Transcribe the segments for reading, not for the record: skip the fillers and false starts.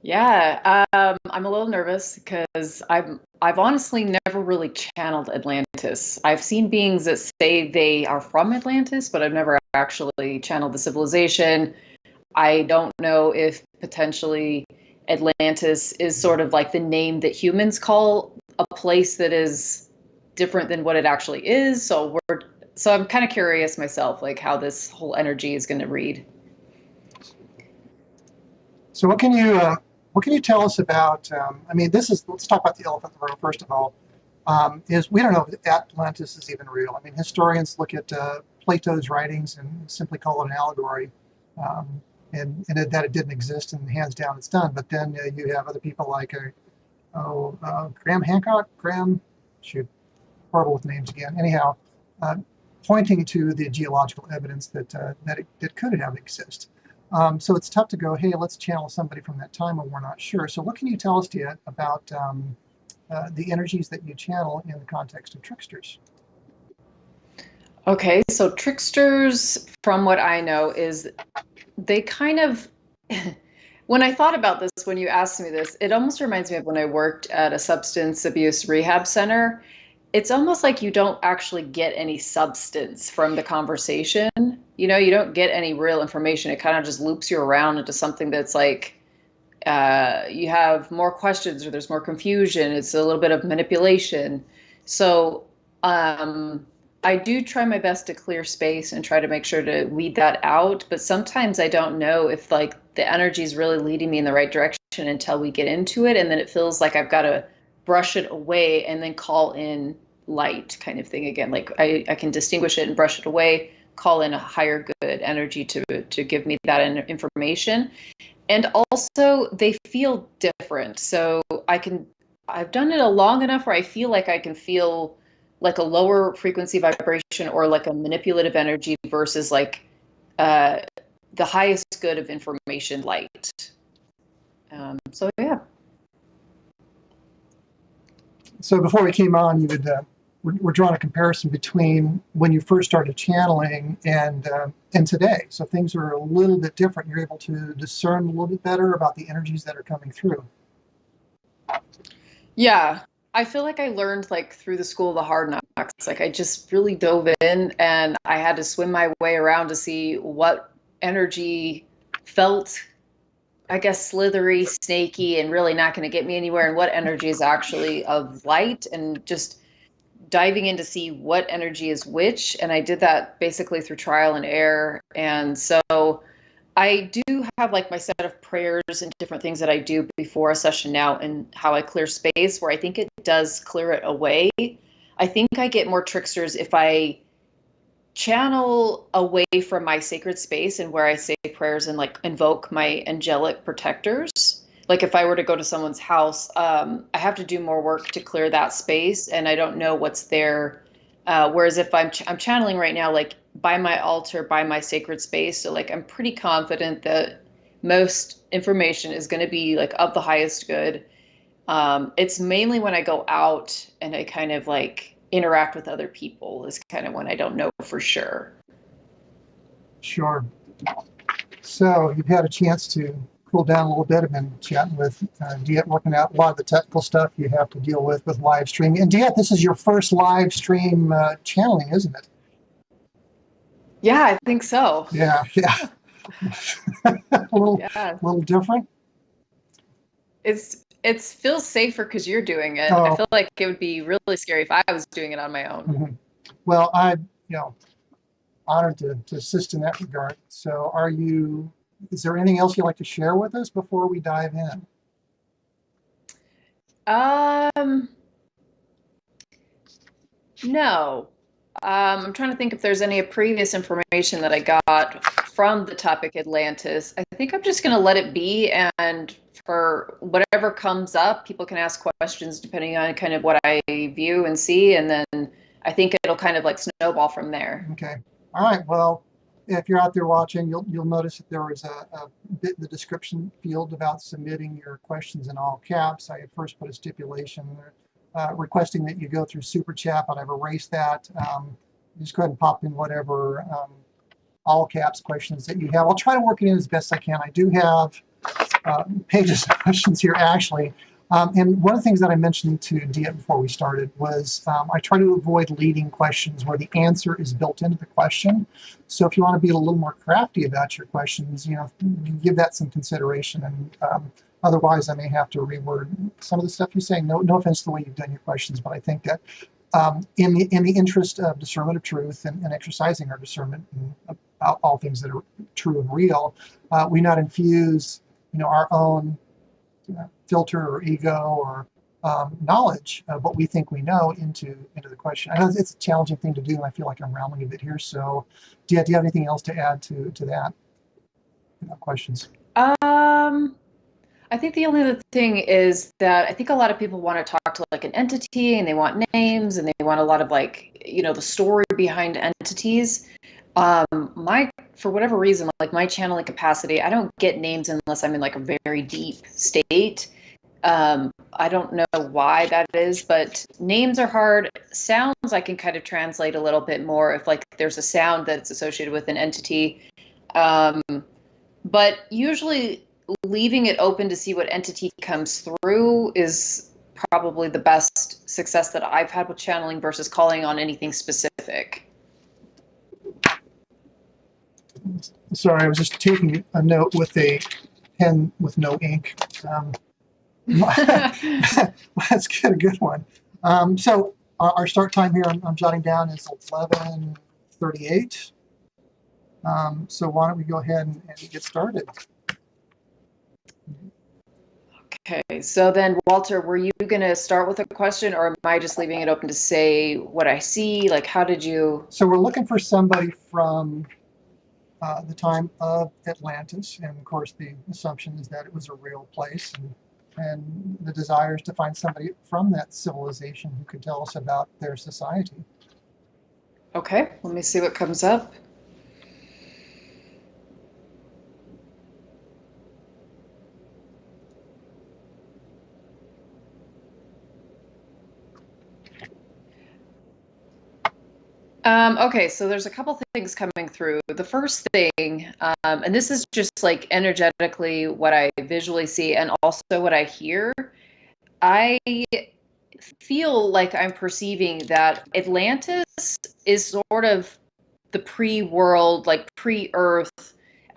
Yeah, I'm a little nervous because I've honestly never really channeled Atlantis. I've seen beings that say they are from Atlantis, but I've never actually channeled the civilization. I don't know if potentially Atlantis is sort of like the name that humans call a place that is different than what it actually is. So I'm kind of curious myself, like how this whole energy is going to read. So what can you tell us about? I mean, this is let's talk about the elephant in the room first of all. Is we don't know if Atlantis is even real. I mean, historians look at Plato's writings and simply call it an allegory, um, and that it didn't exist, and hands down it's done. But then you have other people like Graham Hancock, Graham, shoot, horrible with names again. Anyhow, uh, pointing to the geological evidence that could have exist. So it's tough to go, hey, let's channel somebody from that time when we're not sure. So what can you tell us, Deéte, about the energies that you channel in the context of tricksters? Okay, so tricksters, from what I know, is they kind of when I thought about this, when you asked me this, it almost reminds me of when I worked at a substance abuse rehab center. It's almost like you don't actually get any substance from the conversation. You know, you don't get any real information. It kind of just loops you around into something that's like you have more questions or there's more confusion. It's a little bit of manipulation. So um, I do try my best to clear space and try to make sure to weed that out. But sometimes I don't know if like the energy is really leading me in the right direction until we get into it. And then it feels like I've got to brush it away and then call in light kind of thing again. Like I can distinguish it and brush it away, call in a higher good energy to give me that information. And also they feel different. So I've done it a long enough where I feel like I can feel like a lower frequency vibration or like a manipulative energy versus like uh, the highest good of information light. So yeah. So before we came on, you would we're drawing a comparison between when you first started channeling and today. So things are a little bit different. You're able to discern a little bit better about the energies that are coming through. Yeah. I feel like I learned like through the school of the hard knocks. Like I just really dove in and I had to swim my way around to see what energy felt, I guess, slithery, snaky, and really not going to get me anywhere, and what energy is actually of light, and just diving in to see what energy is which. And I did that basically through trial and error. And so I do have like my set of prayers and different things that I do before a session now, and how I clear space where I think it does clear it away. I think I get more tricksters if I channel away from my sacred space and where I say prayers and like invoke my angelic protectors. Like if I were to go to someone's house, I have to do more work to clear that space, and I don't know what's there. Whereas if I'm channeling right now, like by my altar, by my sacred space, so like I'm pretty confident that most information is going to be like of the highest good. It's mainly when I go out and I kind of like interact with other people is kind of when I don't know for sure. Sure. So you've had a chance to cool down a little bit. I've been chatting with Deéte, working out a lot of the technical stuff you have to deal with live streaming. And Deéte, this is your first live stream channeling, isn't it? Yeah, I think so. Yeah, yeah. a little, Yeah. little different. It feels safer because you're doing it. I Oh, feel like it would be really scary if I was doing it on my own. mhm. Well, you know, honored to assist in that regard. So, is there anything else you'd like to share with us before we dive in? Um, no. I'm trying to think if there's any previous information that I got from the topic Atlantis. I think I'm just going to let it be, and for whatever comes up, people can ask questions depending on kind of what I view and see, and then I think it'll kind of like snowball from there. Okay. All right. Well, if you're out there watching, you'll notice that there was a bit in the description field about submitting your questions in all caps. I had first put a stipulation requesting that you go through Super Chat, but I've erased that. Just go ahead and pop in whatever all caps questions that you have. I'll try to work it in as best I can. I do have pages of questions here, actually. And one of the things that I mentioned to Deéte before we started was I try to avoid leading questions where the answer is built into the question. So if you want to be a little more crafty about your questions, give that some consideration. And otherwise, I may have to reword some of the stuff you say. No offense to the way you've done your questions, but I think that in the interest of discernment of truth and exercising our discernment about all things that are true and real, we not infuse our own filter or ego or knowledge of what we think we know into the question. I know it's a challenging thing to do, and I feel like I'm rambling a bit here. So, do you have anything else to add to that? Questions? I think the only other thing is that I think a lot of people want to talk to like an entity, and they want names, and they want a lot of the story behind entities. For whatever reason, like my channeling capacity, I don't get names unless I'm in like a very deep state. I don't know why that is, but names are hard. Sounds I can kind of translate a little bit more if like there's a sound that's associated with an entity. But usually leaving it open to see what entity comes through is probably the best success that I've had with channeling versus calling on anything specific. Sorry, I was just taking a note with a pen with no ink. Let's get a good one. So our start time here, I'm jotting down, is 11:38. So why don't we go ahead and get started? Okay, so then Walter, were you going to start with a question, or am I just leaving it open to say what I see? Like, how did you? So we're looking for somebody from the time of Atlantis, and of course the assumption is that it was a real place, and the desire is to find somebody from that civilization who could tell us about their society. Okay, let me see what comes up. Okay, so there's a couple things coming through. The first thing, and this is just like energetically what I visually see and also what I hear, I feel like I'm perceiving that Atlantis is sort of the pre-world, like pre-Earth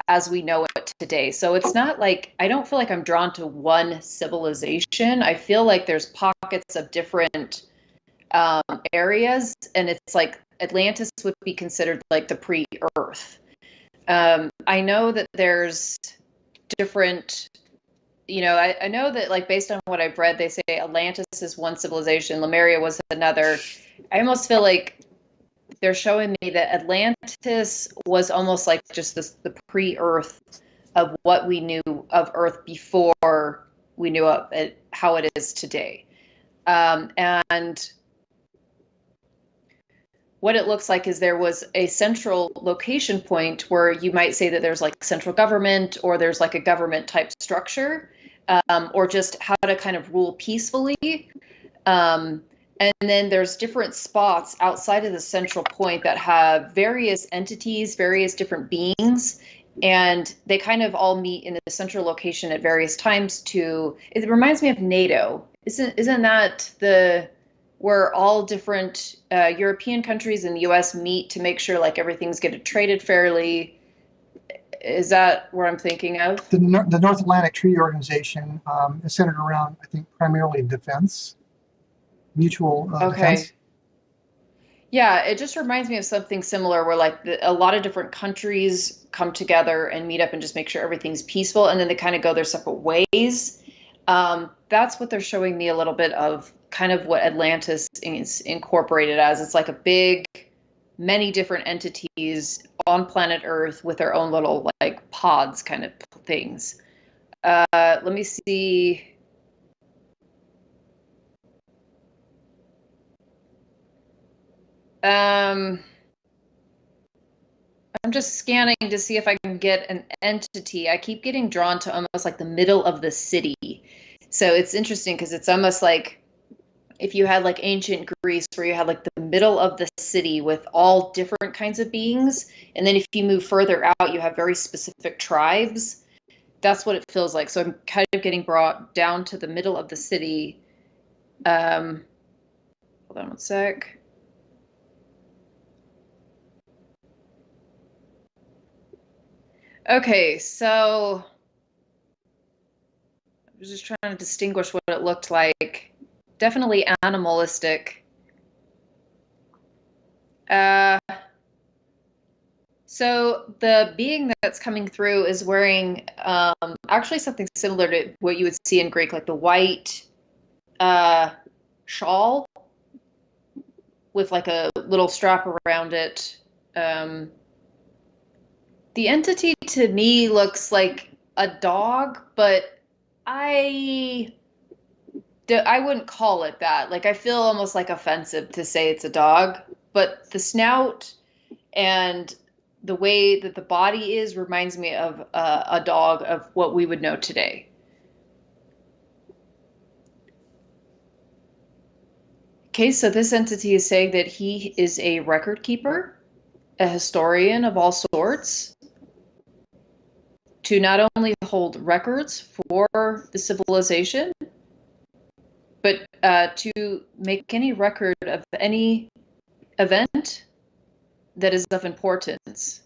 as we know it today. So it's not like, I don't feel like I'm drawn to one civilization. I feel like there's pockets of different areas, and it's like Atlantis would be considered like the pre-Earth. I know that there's different, I know that like based on what I've read, they say Atlantis is one civilization, Lemuria was another. I almost feel like they're showing me that Atlantis was almost like just the pre-Earth of what we knew of Earth before we knew of it, how it is today. And what it looks like is there was a central location point where you might say that there's like central government, or there's like a government type structure, or just how to kind of rule peacefully. And then there's different spots outside of the central point that have various entities, various different beings, and they kind of all meet in a central location at various times it reminds me of NATO. Isn't that where all different European countries and the US meet to make sure like everything's getting traded fairly? Is that what I'm thinking of? The North Atlantic Treaty Organization is centered around, I think, primarily defense, mutual defense. Yeah, it just reminds me of something similar where like a lot of different countries come together and meet up and just make sure everything's peaceful, and then they kind of go their separate ways. That's what they're showing me a little bit of, kind of what Atlantis is incorporated as. It's like a big, many different entities on planet Earth with their own little like pods kind of things. Let me see. I'm just scanning to see if I can get an entity. I keep getting drawn to almost like the middle of the city. So it's interesting because it's almost like if you had like ancient Greece where you had like the middle of the city with all different kinds of beings. And then if you move further out, you have very specific tribes. That's what it feels like. So I'm kind of getting brought down to the middle of the city. Hold on one sec. Okay, so I was just trying to distinguish what it looked like. Definitely animalistic. So the being that's coming through is wearing actually something similar to what you would see in Greek, like the white shawl with like a little strap around it. The entity to me looks like a dog, but I wouldn't call it that. Like I feel almost like offensive to say it's a dog, but the snout and the way that the body is reminds me of a dog of what we would know today. Okay, so this entity is saying that he is a record keeper, a historian of all sorts, to not only hold records for the civilization, but to make any record of any event that is of importance.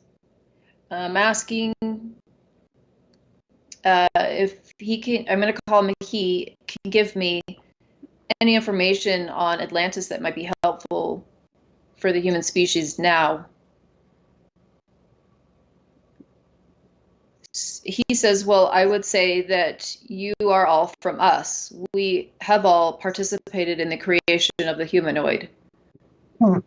I'm asking if he can, I'm going to call him he, can give me any information on Atlantis that might be helpful for the human species now. He says, well, I would say that you are all from us. We have all participated in the creation of the humanoid. Hmm.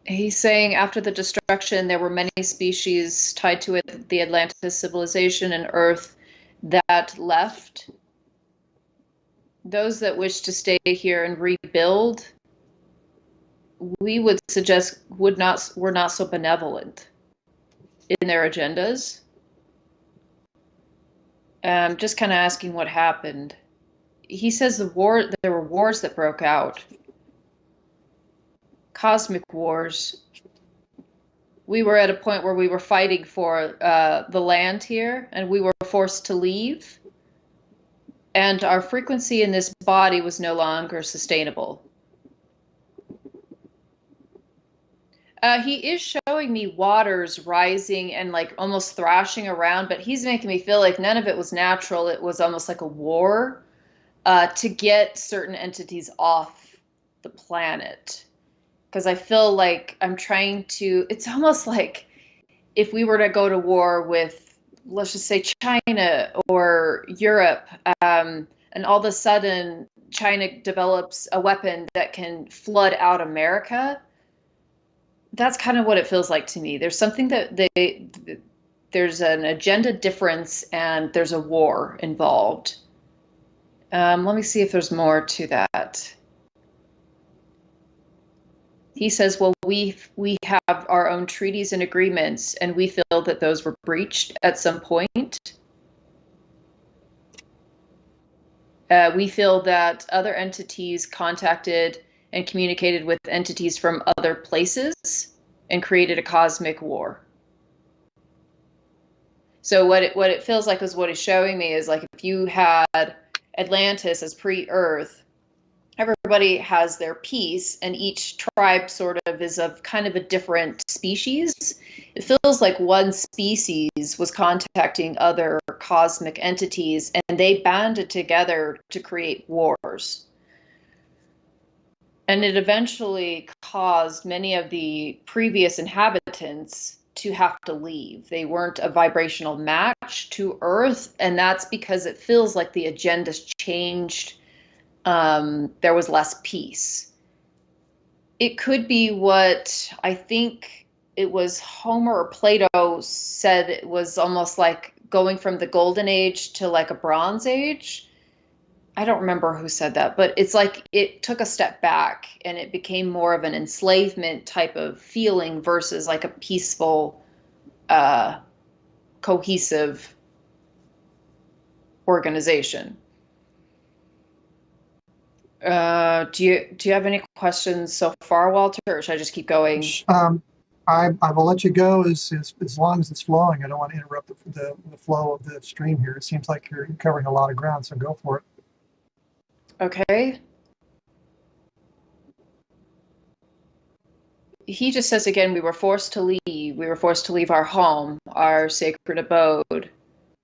He's saying after the destruction, there were many species tied to it, the Atlantis civilization and Earth that left. Those that wish to stay here and rebuild, we would suggest were not so benevolent in their agendas. Just kind of asking what happened. He says there were wars that broke out, cosmic wars. We were at a point where we were fighting for the land here, and we were forced to leave. And our frequency in this body was no longer sustainable. He is showing me waters rising and like almost thrashing around, but he's making me feel like none of it was natural. It was almost like a war to get certain entities off the planet. Because I feel like I'm trying to, it's almost like if we were to go to war with, let's just say, China or Europe, and all of a sudden China develops a weapon that can flood out America. That's kind of what it feels like to me. There's something that there's an agenda difference and there's a war involved. Let me see if there's more to that. He says, well, we have our own treaties and agreements, and we feel that those were breached at some point. We feel that other entities contacted and communicated with entities from other places and created a cosmic war. So what it feels like is what he's showing me is like if you had Atlantis as pre-Earth, everybody has their piece and each tribe sort of is of kind of a different species. It feels like one species was contacting other cosmic entities and they banded together to create wars. And it eventually caused many of the previous inhabitants to have to leave. They weren't a vibrational match to Earth, and that's because it feels like the agendas changed. There was less peace. It could be what I think it was Homer or Plato said it was almost like going from the golden age to like a bronze age. I don't remember who said that, but it's like it took a step back and it became more of an enslavement type of feeling versus like a peaceful, cohesive organization. Do you have any questions so far, Walter, or should I just keep going? I will let you go as long as it's flowing. I don't want to interrupt the flow of the stream here. It seems like you're covering a lot of ground, so go for it. Okay. He just says again, we were forced to leave. We were forced to leave our home, our sacred abode,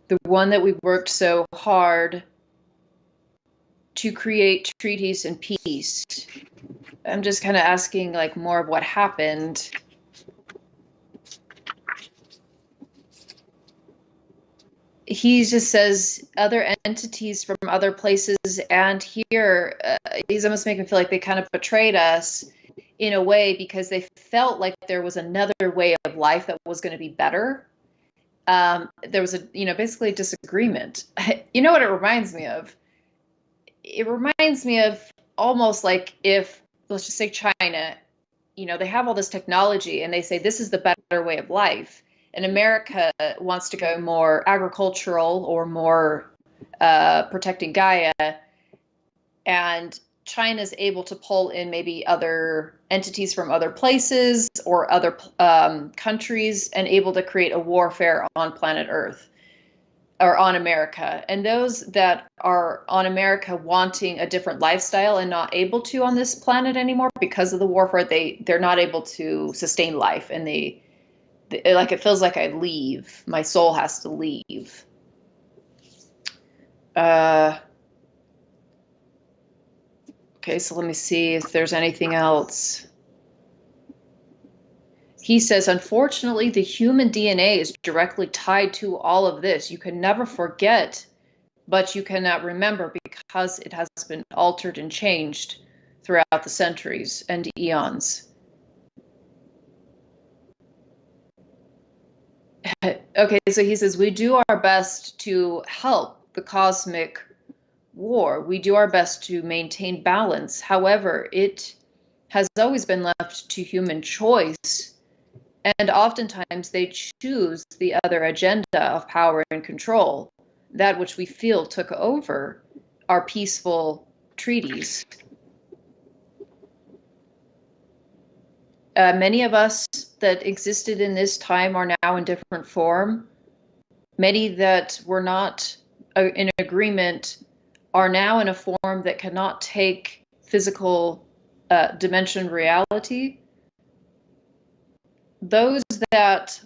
the one that we worked so hard to create treaties and peace. I'm just kind of asking like more of what happened. He just says other entities from other places and here, he's almost making me feel like they kind of betrayed us in a way because they felt like there was another way of life that was going to be better. There was basically a disagreement. You know what it reminds me of? It reminds me of almost like if, let's just say China, they have all this technology and they say this is the better way of life. And America wants to go more agricultural or more protecting Gaia. And China's able to pull in maybe other entities from other places or other countries and able to create a warfare on planet Earth or on America. And those that are on America wanting a different lifestyle and not able to on this planet anymore because of the warfare, they're not able to sustain life. And like, it feels like I leave. My soul has to leave. Okay, so let me see if there's anything else. He says, unfortunately, the human DNA is directly tied to all of this. You can never forget, but you cannot remember because it has been altered and changed throughout the centuries and eons. Okay, so he says, we do our best to help the cosmic war. We do our best to maintain balance. However, it has always been left to human choice. And oftentimes they choose the other agenda of power and control, that which we feel took over our peaceful treaties. Many of us that existed in this time are now in different form. Many that were not in agreement are now in a form that cannot take physical dimension reality. Those that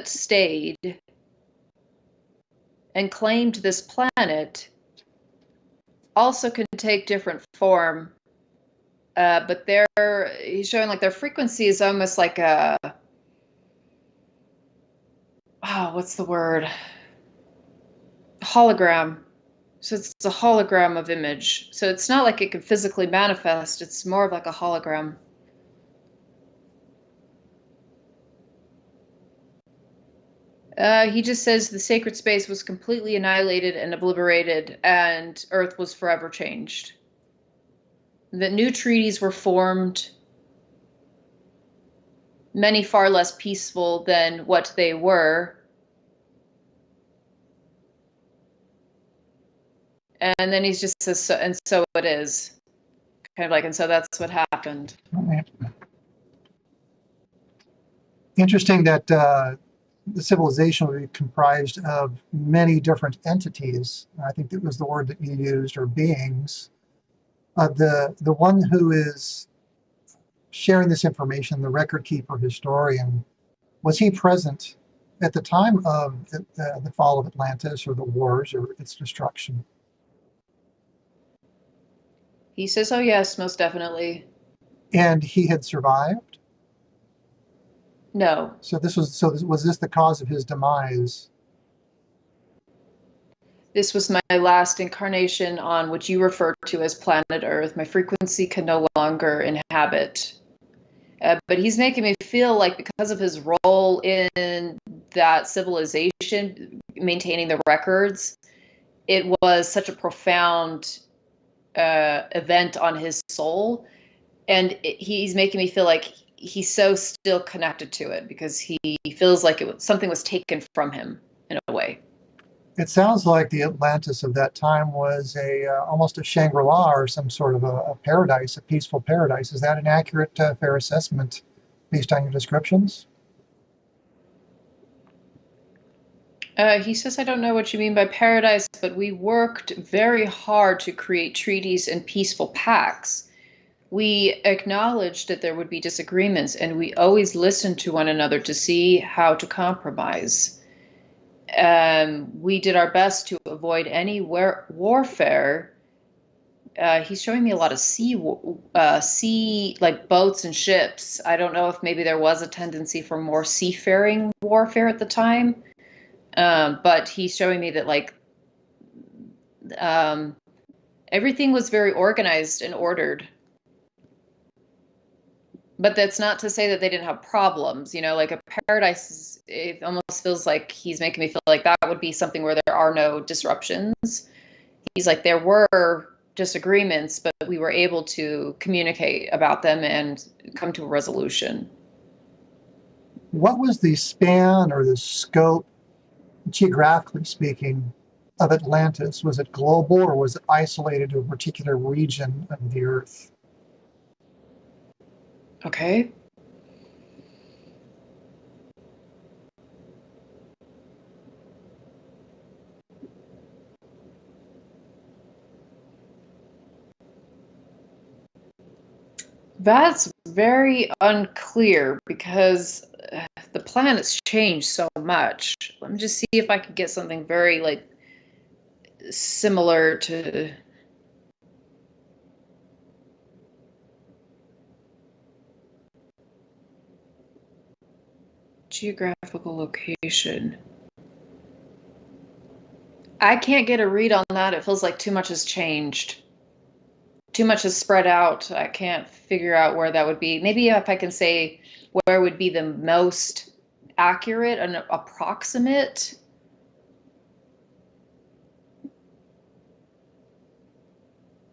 stayed and claimed this planet also can take different form, but he's showing like their frequency is almost like what's the word? Hologram. So it's a hologram of image. So it's not like it can physically manifest. It's more of like a hologram. He just says the sacred space was completely annihilated and obliterated, and Earth was forever changed. That new treaties were formed, many far less peaceful than what they were. And then he just says, and so it is. Kind of like, and so that's what happened. Right. Interesting that the civilization would be comprised of many different entities. I think that was the word that you used, or beings. The one who is sharing this information, the record keeper historian, was he present at the time of the fall of Atlantis or the wars or its destruction? He says, oh yes, most definitely. And he had survived? No. So was this the cause of his demise? This was my last incarnation on what you refer to as planet Earth. My frequency can no longer inhabit. But he's making me feel like because of his role in that civilization, maintaining the records, it was such a profound event on his soul. And he's making me feel like he's so still connected to it because he feels like something was taken from him in a way. It sounds like the Atlantis of that time was almost a Shangri-La or some sort of a paradise, a peaceful paradise. Is that an accurate, fair assessment based on your descriptions? He says, I don't know what you mean by paradise, but we worked very hard to create treaties and peaceful pacts. We acknowledged that there would be disagreements, and we always listened to one another to see how to compromise. We did our best to avoid any warfare. He's showing me a lot of sea like boats and ships. I don't know if maybe there was a tendency for more seafaring warfare at the time, but he's showing me that like um, everything was very organized and ordered. But that's not to say that they didn't have problems. You know, like a paradise, it almost feels like he's making me feel like that would be something where there are no disruptions. He's like, there were disagreements, but we were able to communicate about them and come to a resolution. What was the span or the scope, geographically speaking, of Atlantis? Was it global or was it isolated to a particular region of the Earth? Okay. That's very unclear because the planets change so much. Let me just see if I could get something very like similar to geographical location. I can't get a read on that. It feels like too much has changed. Too much is spread out. I can't figure out where that would be. Maybe if I can say where would be the most accurate and approximate.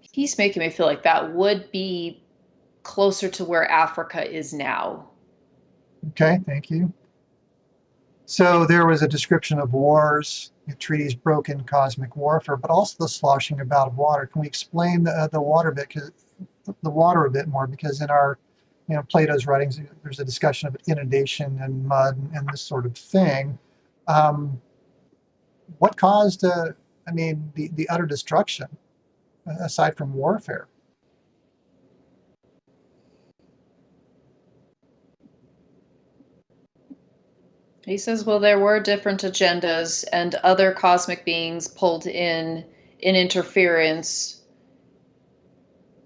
He's making me feel like that would be closer to where Africa is now. Okay, thank you. So there was a description of wars, treaties broken, cosmic warfare, but also the sloshing about of water. Can we explain the water bit, the water a bit more? Because in our, Plato's writings, there's a discussion of inundation and mud and this sort of thing. What caused, the utter destruction aside from warfare? He says, well, there were different agendas and other cosmic beings pulled in interference.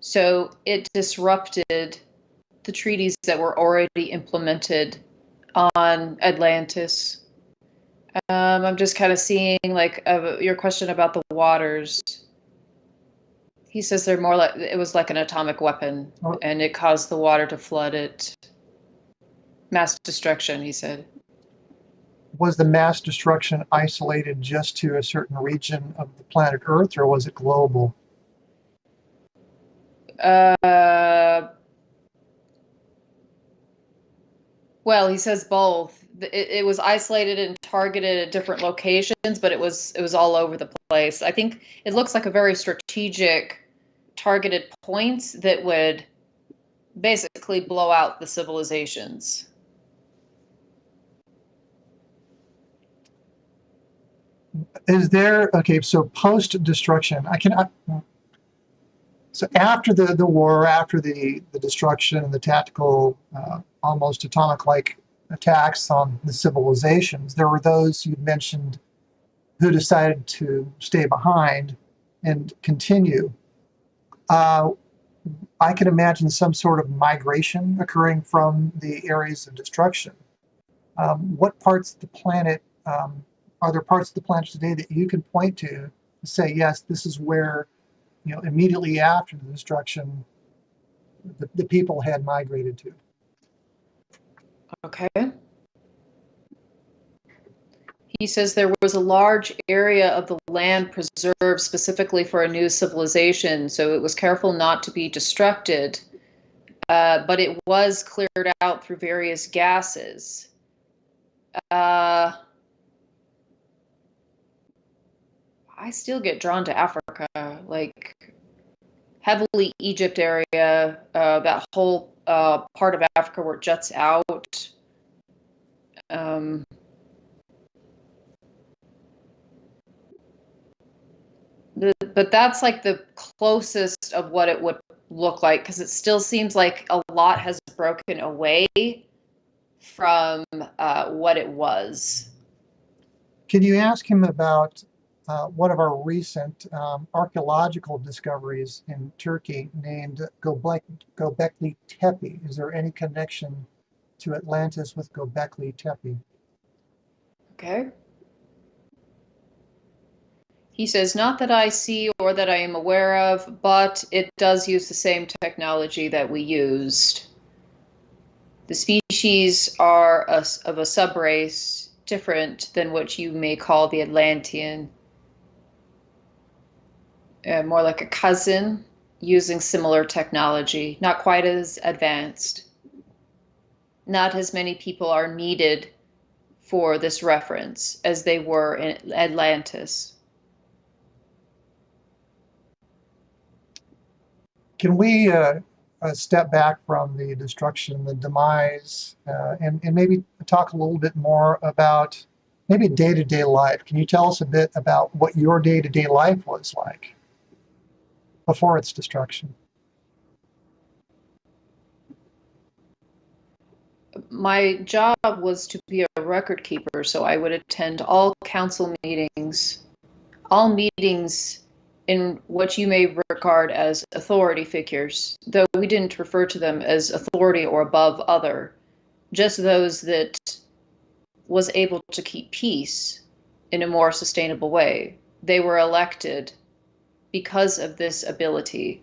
So it disrupted the treaties that were already implemented on Atlantis. I'm just kind of seeing like your question about the waters. He says they're more like it was like an atomic weapon, and it caused the water to flood it. Mass destruction, he said. Was the mass destruction isolated just to a certain region of the planet Earth, or was it global? Well, he says both. It was isolated and targeted at different locations, but it was all over the place. I think it looks like a very strategic, targeted points that would basically blow out the civilizations. Is there, okay, so post-destruction, so after the war, after the destruction and the tactical, almost atomic-like attacks on the civilizations, there were those you mentioned who decided to stay behind and continue. I can imagine some sort of migration occurring from the areas of destruction. What parts of the planet, are there parts of the planet today that you can point to say, yes, this is where, immediately after the destruction, the people had migrated to? Okay. He says there was a large area of the land preserved specifically for a new civilization, so it was careful not to be destructed, but it was cleared out through various gases. I still get drawn to Africa, like heavily Egypt area, that whole part of Africa where it juts out. Um, but that's like the closest of what it would look like, because it still seems like a lot has broken away from what it was. Can you ask him about one of our recent archaeological discoveries in Turkey named Göbekli Tepe? Is there any connection to Atlantis with Göbekli Tepe? Okay. He says, not that I see or that I am aware of, but it does use the same technology that we used. The species are of a subrace different than what you may call the Atlantean. More like a cousin, using similar technology, not quite as advanced. Not as many people are needed for this reference as they were in Atlantis. Can we step back from the destruction, the demise, and maybe talk a little bit more about maybe day-to-day life? Can you tell us a bit about what your day-to-day life was like before its destruction? My job was to be a record keeper, so I would attend all council meetings, all meetings in what you may regard as authority figures, though we didn't refer to them as authority or above other, just those that was able to keep peace in a more sustainable way. They were elected because of this ability.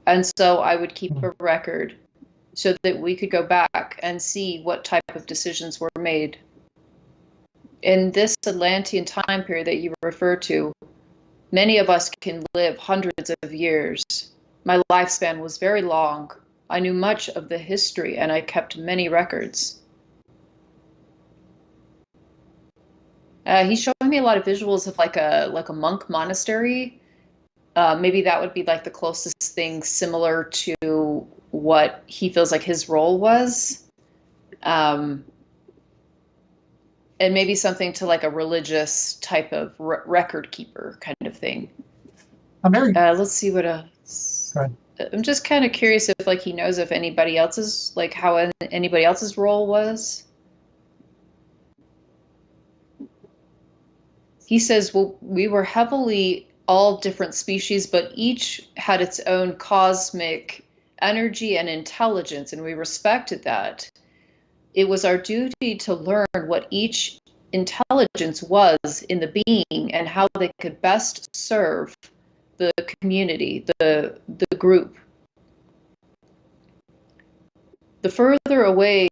And so I would keep a record so that we could go back and see what type of decisions were made. In this Atlantean time period that you refer to, many of us can live hundreds of years. My lifespan was very long. I knew much of the history and I kept many records. He's showing me a lot of visuals of like a monk monastery. Maybe that would be like the closest thing similar to what he feels like his role was. And maybe something to like a religious type of record keeper kind of thing. Let's see what else. I'm just kind of curious if like he knows if anybody else's, like how anybody else's role was. He says, well, we were heavily all different species, but each had its own cosmic energy and intelligence, and we respected that. It was our duty to learn what each intelligence was in the being and how they could best serve the community, the group. The further away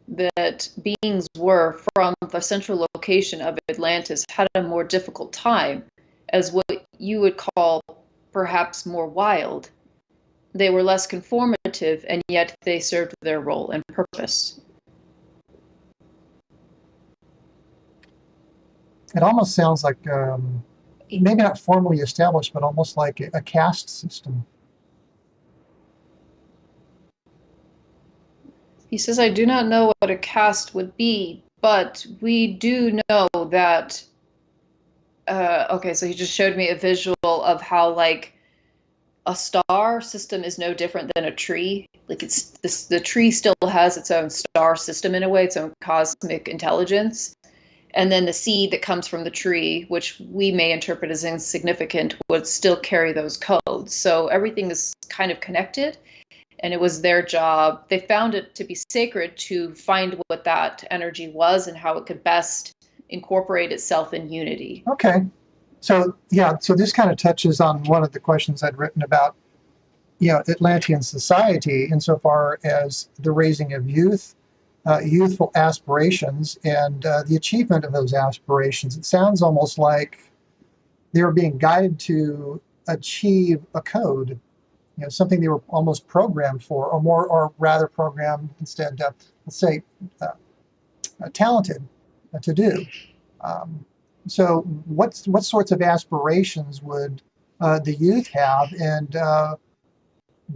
that beings were from the central location of Atlantis had a more difficult time, as what you would call perhaps more wild. They were less conformative, and yet they served their role and purpose. It almost sounds like maybe not formally established, but almost like a caste system. He says, I do not know what a caste would be, but we do know that. Okay, so he just showed me a visual of how like a star system is no different than a tree. Like the tree still has its own star system in a way, its own cosmic intelligence. And then the seed that comes from the tree, which we may interpret as insignificant, would still carry those codes. So everything is kind of connected. And it was their job. They found it to be sacred to find what that energy was and how it could best incorporate itself in unity. Okay. So, yeah, so this kind of touches on one of the questions I'd written about, Atlantean society insofar as the raising of youth, youthful aspirations, and the achievement of those aspirations. It sounds almost like they were being guided to achieve a code, something they were almost programmed for, or rather programmed instead, let's say, talented to do. So what sorts of aspirations would the youth have, and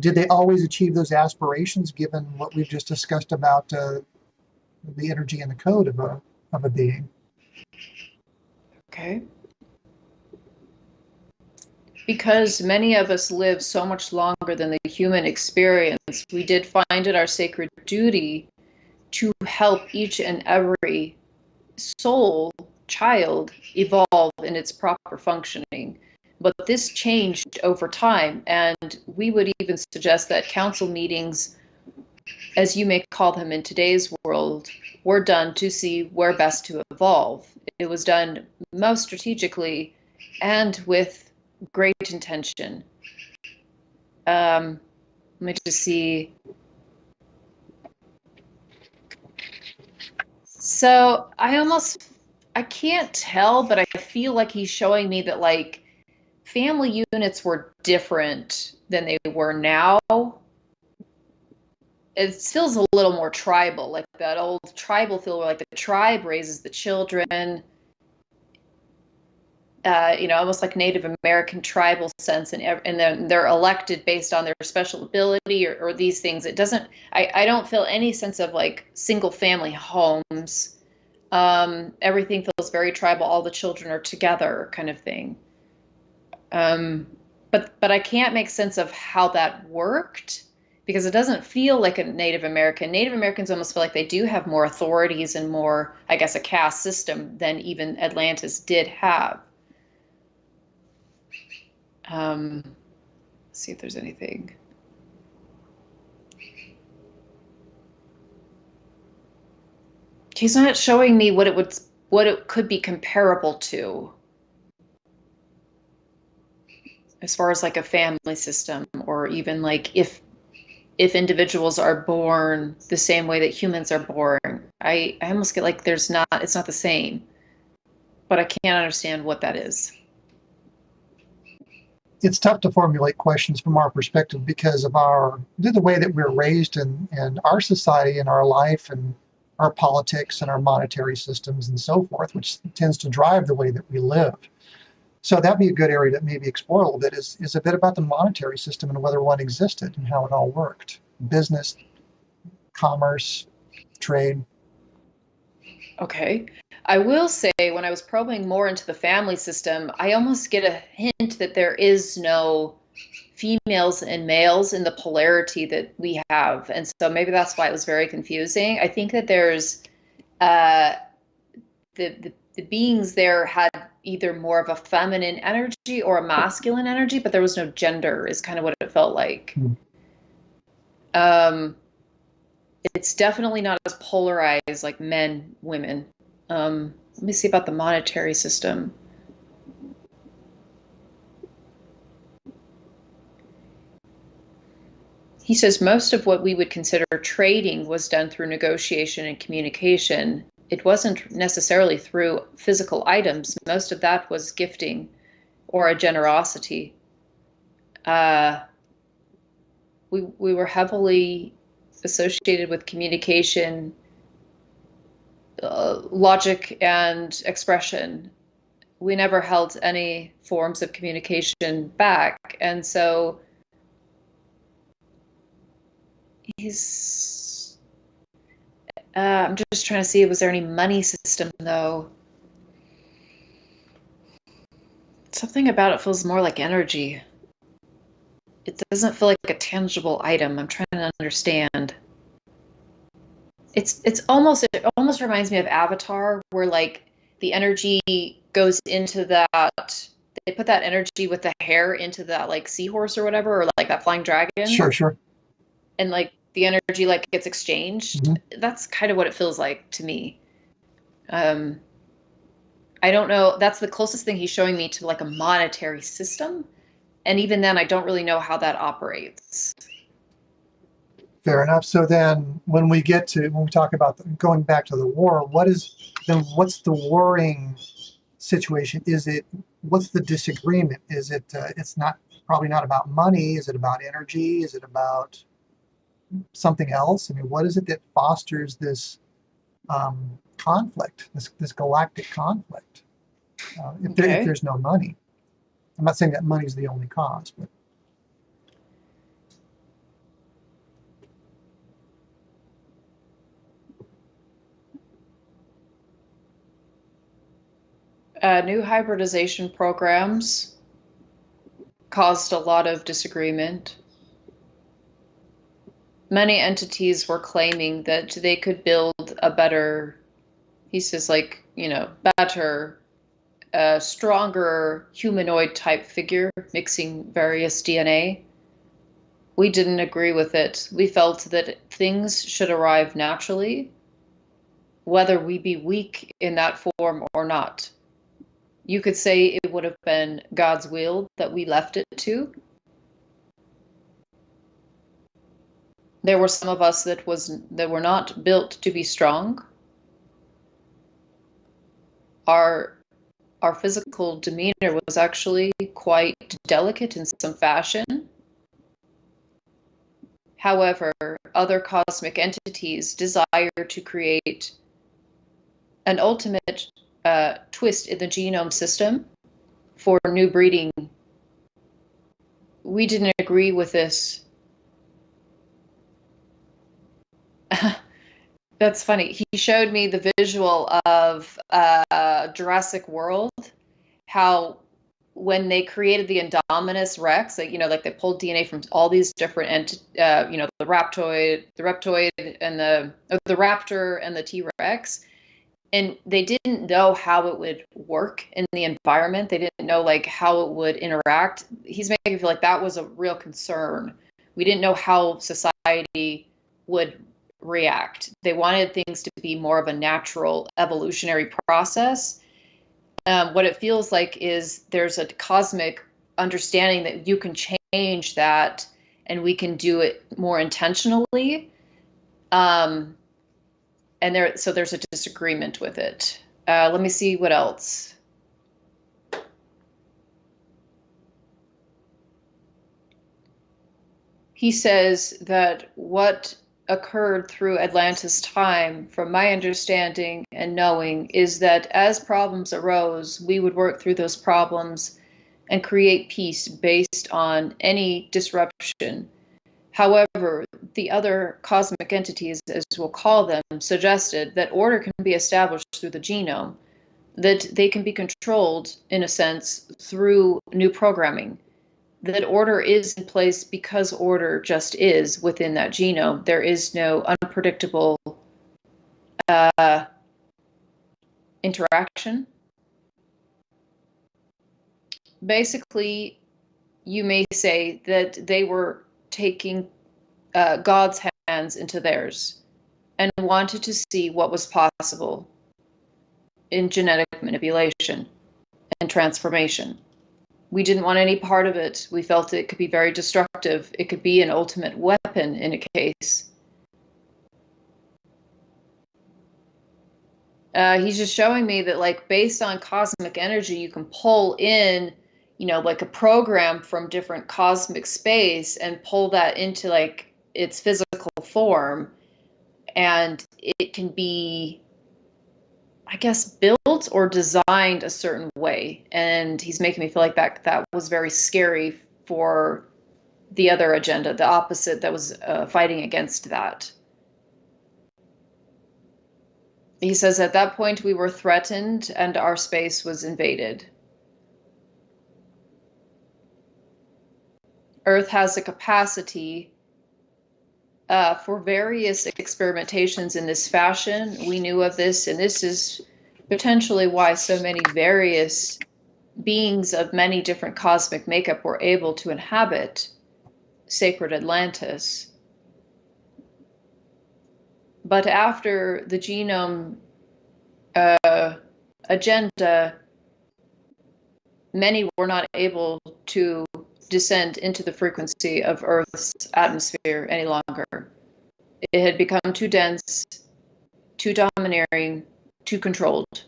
did they always achieve those aspirations given what we've just discussed about the energy and the code of a being? Okay. Because many of us live so much longer than the human experience, we did find it our sacred duty to help each and every soul, child, evolve in its proper functioning. But this changed over time, and we would even suggest that council meetings, as you may call them in today's world, were done to see where best to evolve. It was done most strategically and with great intention. Let me just see. So I can't tell, but I feel like he's showing me that like family units were different than they were now. It feels a little more tribal, like that old tribal feel where like the tribe raises the children, almost like Native American tribal sense, and then they're elected based on their special ability or these things. It doesn't. I don't feel any sense of like single family homes. Everything feels very tribal. All the children are together, kind of thing. But I can't make sense of how that worked because it doesn't feel like a Native American. Native Americans almost feel like they do have more authorities and more, I guess, a caste system than even Atlantis did have. Let's see if there's anything. He's not showing me what it could be comparable to as far as like a family system, or even like if individuals are born the same way that humans are born. I almost get like it's not the same, but I can't understand what that is. It's tough to formulate questions from our perspective because of the way that we're raised in our society and our life and our politics and our monetary systems and so forth, which tends to drive the way that we live. So that'd be a good area to maybe explore a little bit is a bit about the monetary system and whether one existed and how it all worked. Business, commerce, trade. Okay. I will say when I was probing more into the family system, I almost get a hint that there is no females and males in the polarity that we have. And so maybe that's why it was very confusing. I think that there's the beings there had either more of a feminine energy or a masculine energy, but there was no gender is kind of what it felt like. It's definitely not as polarized like men, women. Let me see about the monetary system. He says most of what we would consider trading was done through negotiation and communication. It wasn't necessarily through physical items. Most of that was gifting or a generosity. We were heavily associated with communication, logic, and expression. We never held any forms of communication back, and so he's. I'm just trying to see, was there any money system though? Something about it feels more like energy. It doesn't feel like a tangible item. I'm trying to understand. It almost reminds me of Avatar, where like the energy goes into that. They put that energy with the hair into that like seahorse or whatever, or like that flying dragon. Sure. And like the energy like gets exchanged. Mm-hmm. That's kind of what it feels like to me. I don't know. That's the closest thing he's showing me to like a monetary system. And even then, I don't really know how that operates. Fair enough. So then when we talk about going back to the war, what's the warring situation? What's the disagreement? Is it, it's probably not about money. Is it about energy? Is it about something else? I mean, what is it that fosters this conflict, this galactic conflict? if Okay. there's no money. I'm not saying that money is the only cause, but New hybridization programs caused a lot of disagreement. Many entities were claiming that they could build a better, he says, like, better, stronger humanoid type figure, mixing various DNA. We didn't agree with it. We felt that things should arrive naturally, whether we be weak in that form or not. You could say it would have been God's will that we left it to. There were some of us that were not built to be strong. Our physical demeanor was actually quite delicate in some fashion. However, other cosmic entities desire to create an ultimate twist in the genome system for new breeding. We didn't agree with this. That's funny. He showed me the visual of Jurassic World, how when they created the Indominus Rex, like they pulled DNA from all these different the reptoid, and the raptor and the T-Rex, and they didn't know how it would work in the environment. They didn't know like how it would interact. He's making me feel like that was a real concern. We didn't know how society would react. They wanted things to be more of a natural evolutionary process. What it feels like is there's a cosmic understanding that you can change that and we can do it more intentionally. And there's a disagreement with it. Let me see what else. He says that what occurred through Atlantis time, from my understanding and knowing, is that as problems arose, we would work through those problems and create peace based on any disruption. However, the other cosmic entities, as we'll call them, suggested that order can be established through the genome, that they can be controlled, in a sense, through new programming, that order is in place because order just is within that genome. There is no unpredictable interaction. Basically, you may say that they were taking God's hands into theirs and wanted to see what was possible in genetic manipulation and transformation. We didn't want any part of it. We felt it could be very destructive. It could be an ultimate weapon in a case. He's just showing me that, like, based on cosmic energy, you can pull in, like a program from different cosmic space and pull that into like its physical form, and it can be, I guess, built or designed a certain way. And he's making me feel like that was very scary for the other agenda, the opposite that was fighting against that. He says at that point we were threatened and our space was invaded. Earth has a capacity for various experimentations in this fashion. We knew of this, and this is potentially why so many various beings of many different cosmic makeup were able to inhabit sacred Atlantis. But after the genome agenda, many were not able to descend into the frequency of Earth's atmosphere any longer. It had become too dense, too domineering, too controlled.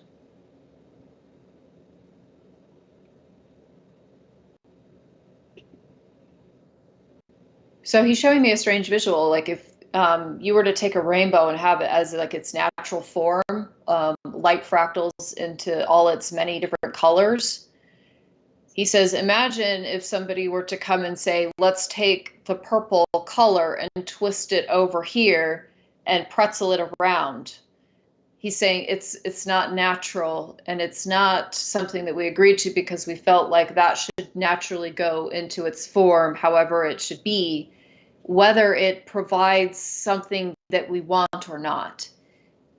So he's showing me a strange visual, like if you were to take a rainbow and have it as like its natural form, light fractals into all its many different colors. He says, imagine if somebody were to come and say, let's take the purple color and twist it over here and pretzel it around. He's saying it's not natural, and it's not something that we agreed to because we felt like that should naturally go into its form, however it should be, whether it provides something that we want or not.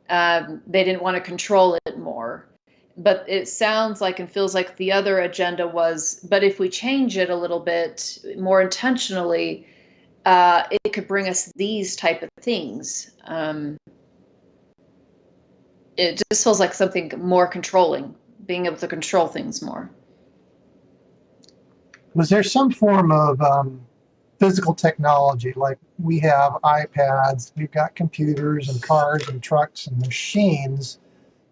They didn't want to control it more. But it sounds like and feels like the other agenda was, but if we change it a little bit more intentionally, it could bring us these type of things. It just feels like something more controlling, being able to control things more. Was there some form of physical technology, like we have iPads, we've got computers and cars and trucks and machines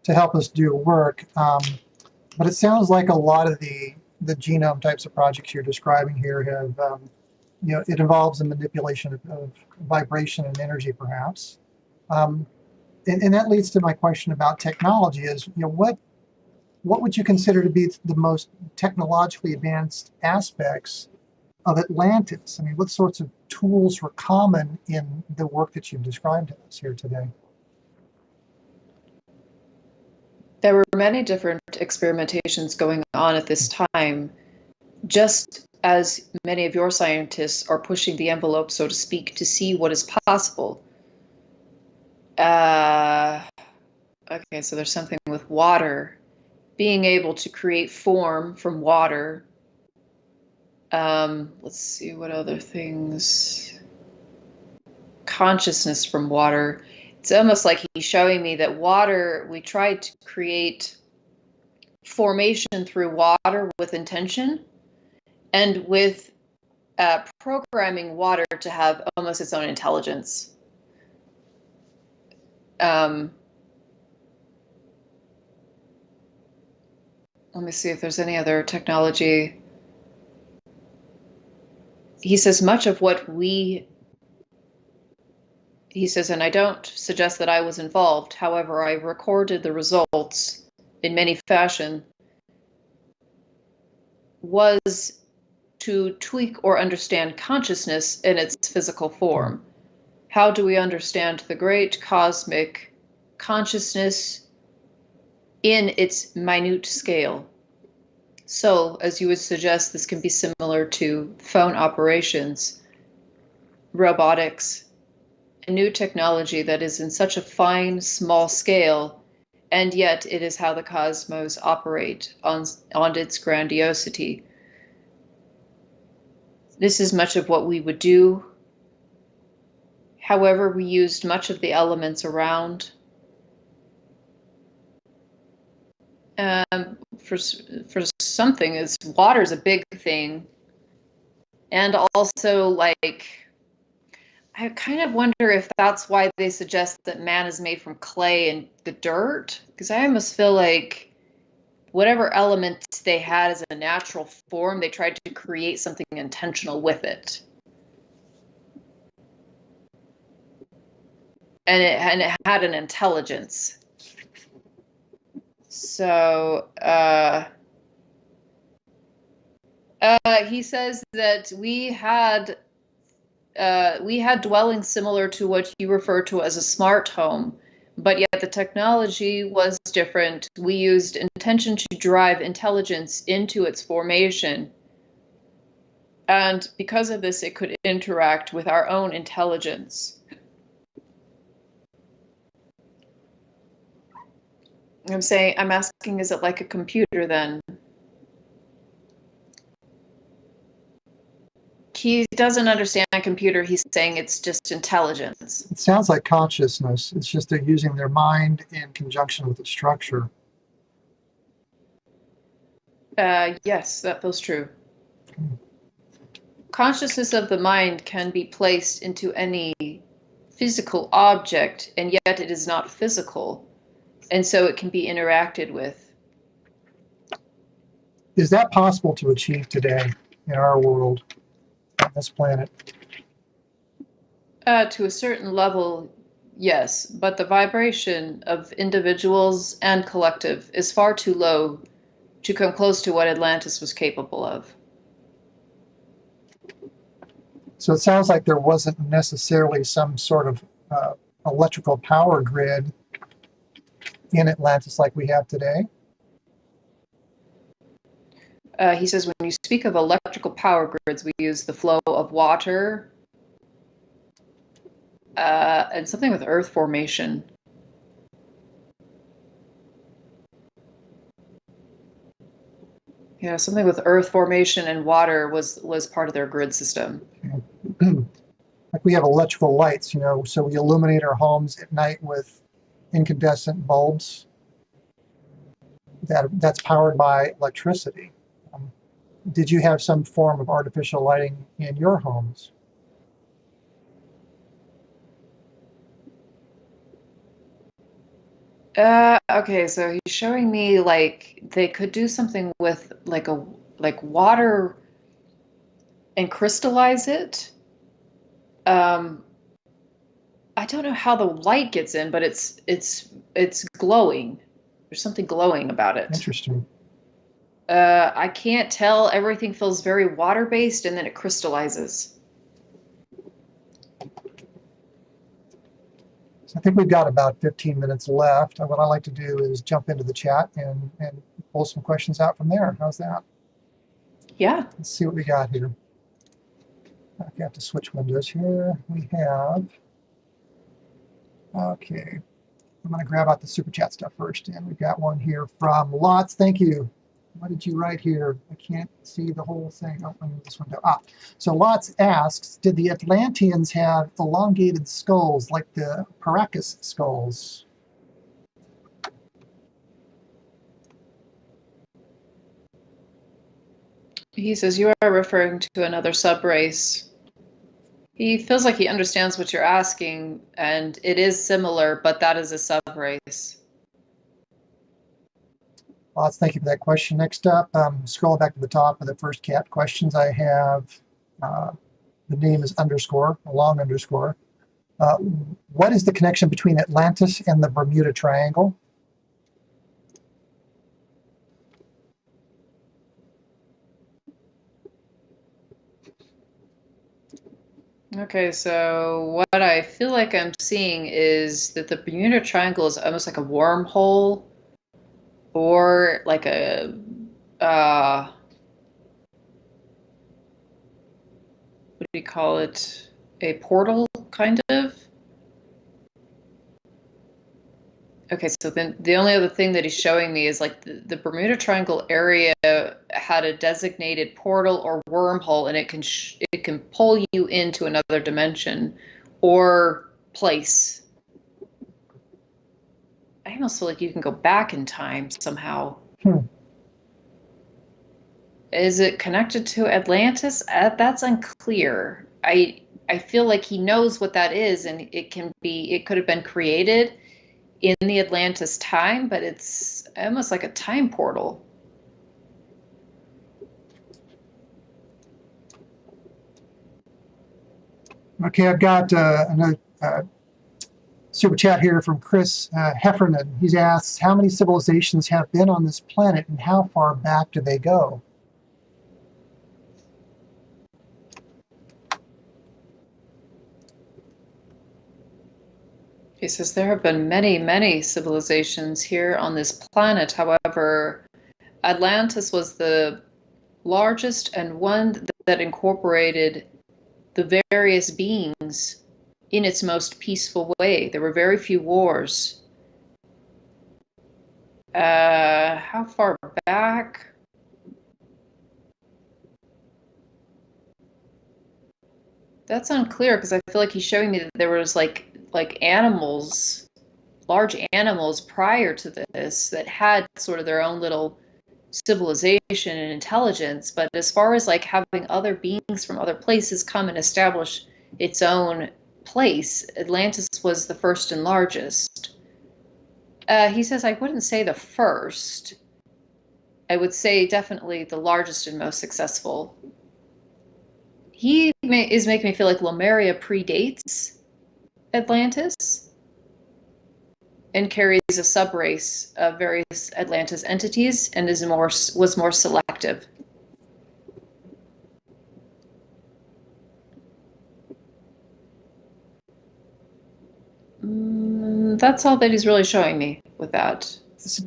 to help us do work, but it sounds like a lot of the genome types of projects you're describing here have, it involves the manipulation of vibration and energy, perhaps. And that leads to my question about technology is, what would you consider to be the most technologically advanced aspects of Atlantis? I mean, what sorts of tools were common in the work that you've described to us here today? There were many different experimentations going on at this time, just as many of your scientists are pushing the envelope, so to speak, to see what is possible. Okay, so there's something with water, being able to create form from water. Let's see what other things. Consciousness from water. It's almost like he's showing me that water, we tried to create formation through water with intention, and with programming water to have almost its own intelligence. Let me see if there's any other technology. He says much of what he says, and I don't suggest that I was involved, however, I recorded the results in many fashion, was to tweak or understand consciousness in its physical form. How do we understand the great cosmic consciousness in its minute scale? So, as you would suggest, this can be similar to phone operations, robotics, a new technology that is in such a fine, small scale, and yet it is how the cosmos operate on its grandiosity. This is much of what we would do. However, we used much of the elements around. For something, is water's a big thing, and also like I kind of wonder if that's why they suggest that man is made from clay and the dirt, because I almost feel like whatever elements they had as a natural form, they tried to create something intentional with it. And it had an intelligence. So he says that we had dwellings similar to what you refer to as a smart home, but yet the technology was different. We used intention to drive intelligence into its formation. And because of this, it could interact with our own intelligence. I'm asking, is it like a computer then? He doesn't understand computer. He's saying it's just intelligence. It sounds like consciousness. It's just they're using their mind in conjunction with the structure. Yes, that feels true. Consciousness of the mind can be placed into any physical object, and yet it is not physical, and so it can be interacted with. Is that possible to achieve today in our world, on this planet? To a certain level, Yes, but the vibration of individuals and collective is far too low to come close to what Atlantis was capable of. So it sounds like there wasn't necessarily some sort of electrical power grid in Atlantis like we have today. He says when you speak of electrical power grids, we use the flow of water and something with earth formation. Yeah, something with earth formation and water was part of their grid system. Like we have electrical lights, so we illuminate our homes at night with incandescent bulbs. That's powered by electricity. Did you have some form of artificial lighting in your homes? Okay, so he's showing me like they could do something with like water and crystallize it. I don't know how the light gets in, but it's glowing. There's something glowing about it. Interesting. I can't tell. Everything feels very water-based, and then it crystallizes. So I think we've got about 15 minutes left. What I like to do is jump into the chat and pull some questions out from there. How's that? Yeah. Let's see what we got here. I have to switch windows here. We have, okay, I'm going to grab out the super chat stuff first. And we've got one here from Lots. Thank you. What did you write here? I can't see the whole thing. Oh, let me move this window. So Lots asks, did the Atlanteans have elongated skulls like the Paracas skulls? He says you are referring to another subrace. He feels like he understands what you're asking, and it is similar, but that is a subrace. Lots, thank you for that question. Next up, scroll back to the top of the first cat questions. I have the name is underscore, a long underscore. What is the connection between Atlantis and the Bermuda Triangle? Okay, so what I feel like I'm seeing is that the Bermuda Triangle is almost like a wormhole or like a what do you call it? A portal, kind of? Okay, so then the only other thing that he's showing me is like the Bermuda Triangle area had a designated portal or wormhole, and it can pull you into another dimension or place. I almost feel like you can go back in time somehow. Is it connected to Atlantis? That's unclear. I feel like he knows what that is, and it could have been created in the Atlantis time, but it's almost like a time portal. Okay, I've got another super chat here from Chris Heffernan. He's asked, how many civilizations have been on this planet and how far back do they go? He says there have been many, many civilizations here on this planet. However, Atlantis was the largest and one that incorporated the various beings in its most peaceful way. There were very few wars. How far back? That's unclear because I feel like he's showing me that there was like animals, large animals prior to this that had sort of their own little civilization and intelligence. But as far as like having other beings from other places come and establish its own place, Atlantis was the first and largest. He says I wouldn't say the first. I would say definitely the largest and most successful. He is making me feel like Lemuria predates Atlantis. and carries a subrace of various Atlantis entities and was more selective. That's all that he's really showing me with that. So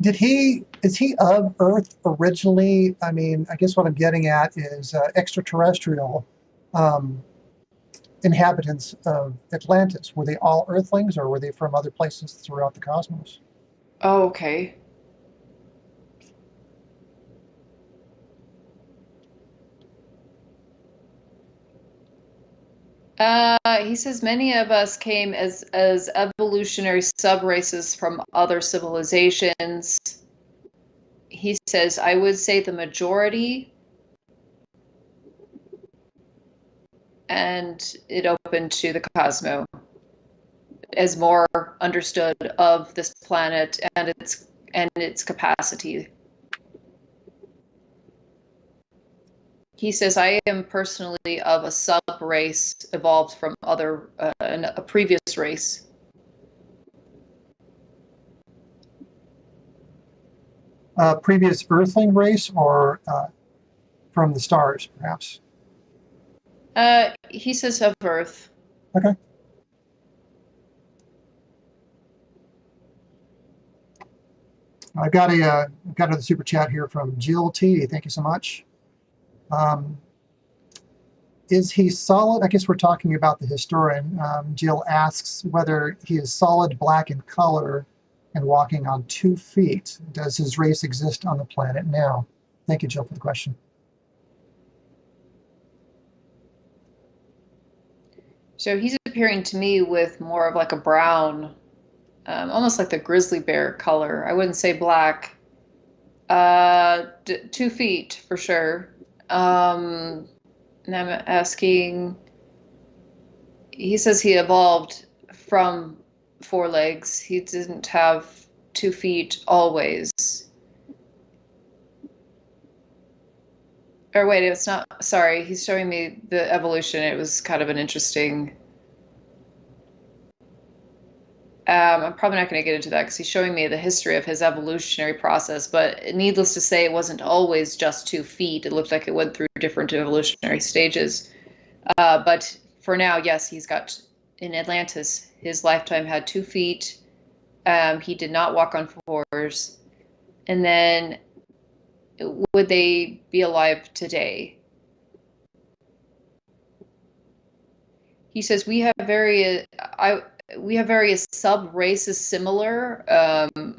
is he of Earth originally? I mean, I guess what I'm getting at is extraterrestrial inhabitants of Atlantis. Were they all Earthlings, or were they from other places throughout the cosmos? Oh, okay. He says many of us came as evolutionary subraces from other civilizations. He says, I would say the majority, and it opened to the cosmos as more understood of this planet and its capacity. He says, I am personally of a sub-race evolved from a previous race. Previous Earthling race, or from the stars, perhaps? He says of Earth. Okay. I've got another super chat here from Jill T. Thank you so much. Is he solid? I guess we're talking about the historian. Jill asks whether he is solid black in color and walking on 2 feet. Does his race exist on the planet now? Thank you, Jill, for the question. So he's appearing to me with more of like a brown, almost like the grizzly bear color. I wouldn't say black. 2 feet for sure. And I'm asking, he says he evolved from 4 legs. He didn't have 2 feet always. Or wait, it's not, sorry, he's showing me the evolution. It was kind of an interesting, I'm probably not going to get into that because he's showing me the history of his evolutionary process, but needless to say, it wasn't always just 2 feet. It looked like it went through different evolutionary stages. But for now, yes, he's got, in Atlantis, his lifetime had 2 feet. He did not walk on 4s. And then would they be alive today? He says we have various sub races similar,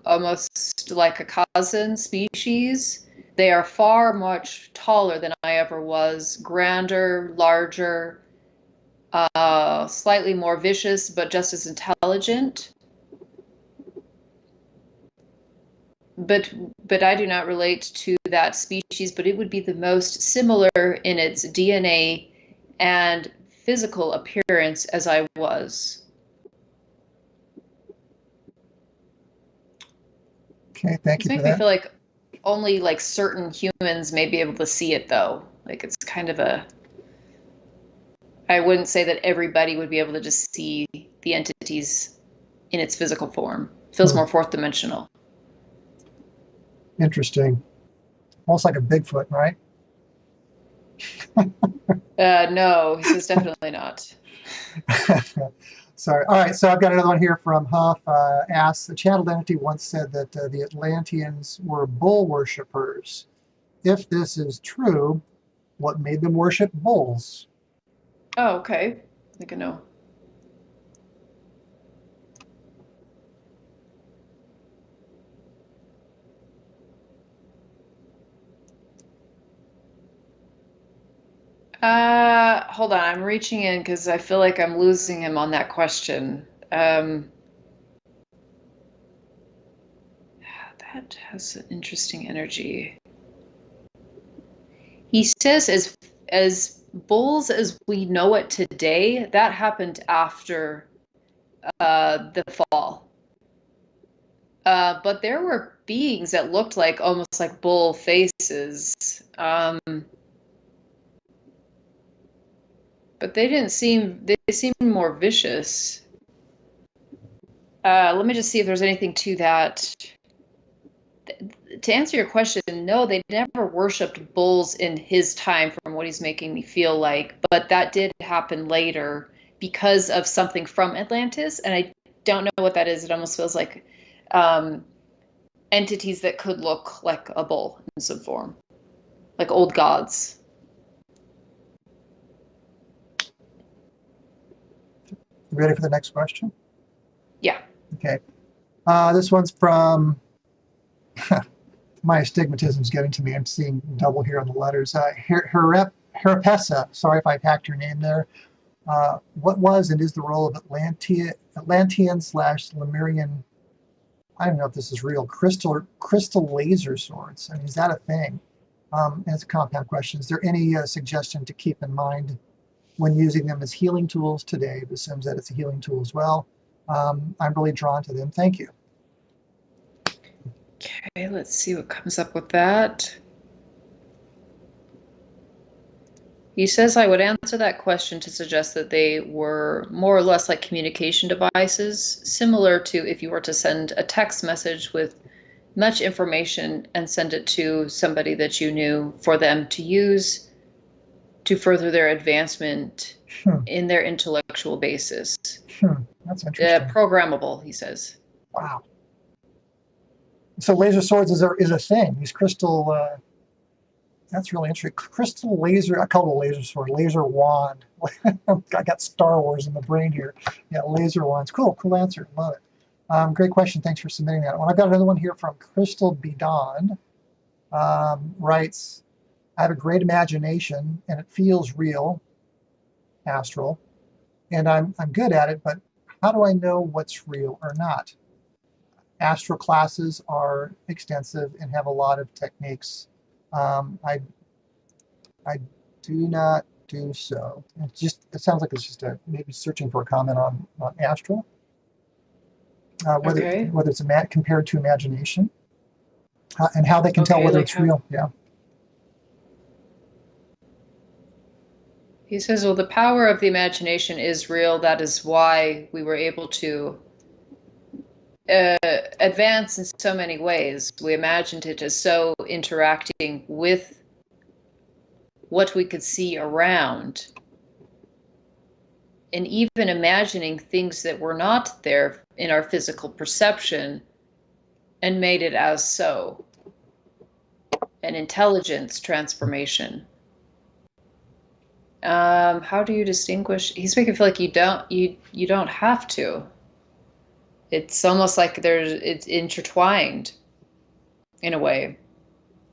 almost like a cousin species. They are far much taller than I ever was, grander, larger, slightly more vicious, but just as intelligent. But I do not relate to that species, but it would be the most similar in its DNA and physical appearance as I was. Okay, thank you for that. This makes me feel like only like certain humans may be able to see it though. Like it's kind of I wouldn't say that everybody would be able to just see the entities in its physical form. It feels more 4th dimensional. Interesting. Almost like a Bigfoot, right? No, he says definitely not. Sorry. All right, so I've got another one here from Huff. Asks, the channeled entity once said that the Atlanteans were bull worshippers. If this is true, what made them worship bulls? Oh, okay. I think I know. Hold on. I'm reaching in because I feel like I'm losing him on that question. That has an interesting energy. He says as bulls as we know it today, that happened after the fall. But there were beings that looked like almost like bull faces. But they seemed more vicious. Let me just see if there's anything to that. To answer your question, no, they never worshipped bulls in his time, from what he's making me feel like. But that did happen later because of something from Atlantis, and I don't know what that is. It almost feels like entities that could look like a bull in some form, like old gods. You ready for the next question? Yeah. Okay. This one's from, my astigmatism's getting to me. I'm seeing double here on the letters. Herapessa, sorry if I hacked your name there. What was and is the role of Atlantean/Lemurian, I don't know if this is real, crystal laser swords? I mean, is that a thing? And it's a compound question. Is there any suggestion to keep in mind when using them as healing tools today? It assumes that it's a healing tool as well. I'm really drawn to them. Thank you. Okay, let's see what comes up with that. He says I would answer that question to suggest that they were more or less like communication devices, similar to if you were to send a text message with much information and send it to somebody that you knew for them to use to further their advancement in their intellectual basis. That's interesting. Programmable, he says. Wow. So laser swords is a thing. These crystal, that's really interesting. Crystal laser, I call it a laser sword, laser wand. I got Star Wars in the brain here. Yeah, laser wands. Cool answer. Love it. Great question. Thanks for submitting that one. I've got another one here from Crystal Bidon. Writes, I have a great imagination and it feels real, astral, and I'm good at it, but how do I know what's real or not? Astral classes are extensive and have a lot of techniques. I do not do so. It sounds like it's just maybe searching for a comment on astral. Whether it's compared to imagination, and how they can tell whether it's real. Yeah. He says, well, the power of the imagination is real. That is why we were able to advance in so many ways. We imagined it as so interacting with what we could see around, and even imagining things that were not there in our physical perception, and made it as so. An intelligence transformation. How do you distinguish? He's making it feel like you don't have to. It's almost like it's intertwined in a way.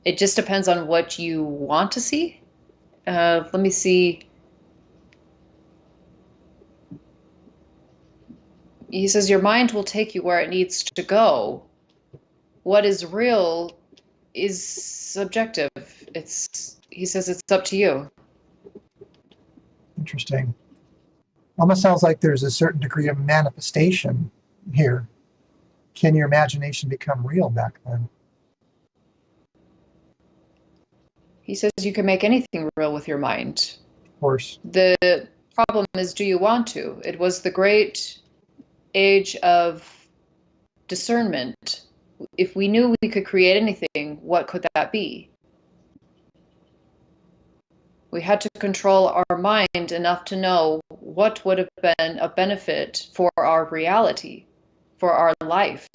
It just depends on what you want to see. Let me see. He says your mind will take you where it needs to go. What is real is subjective. He says it's up to you. Interesting. Almost sounds like there's a certain degree of manifestation here. Can your imagination become real back then? He says you can make anything real with your mind. Of course. The problem is, do you want to? It was the great age of discernment. If we knew we could create anything, what could that be? We had to control our mind enough to know what would have been a benefit for our reality, for our life.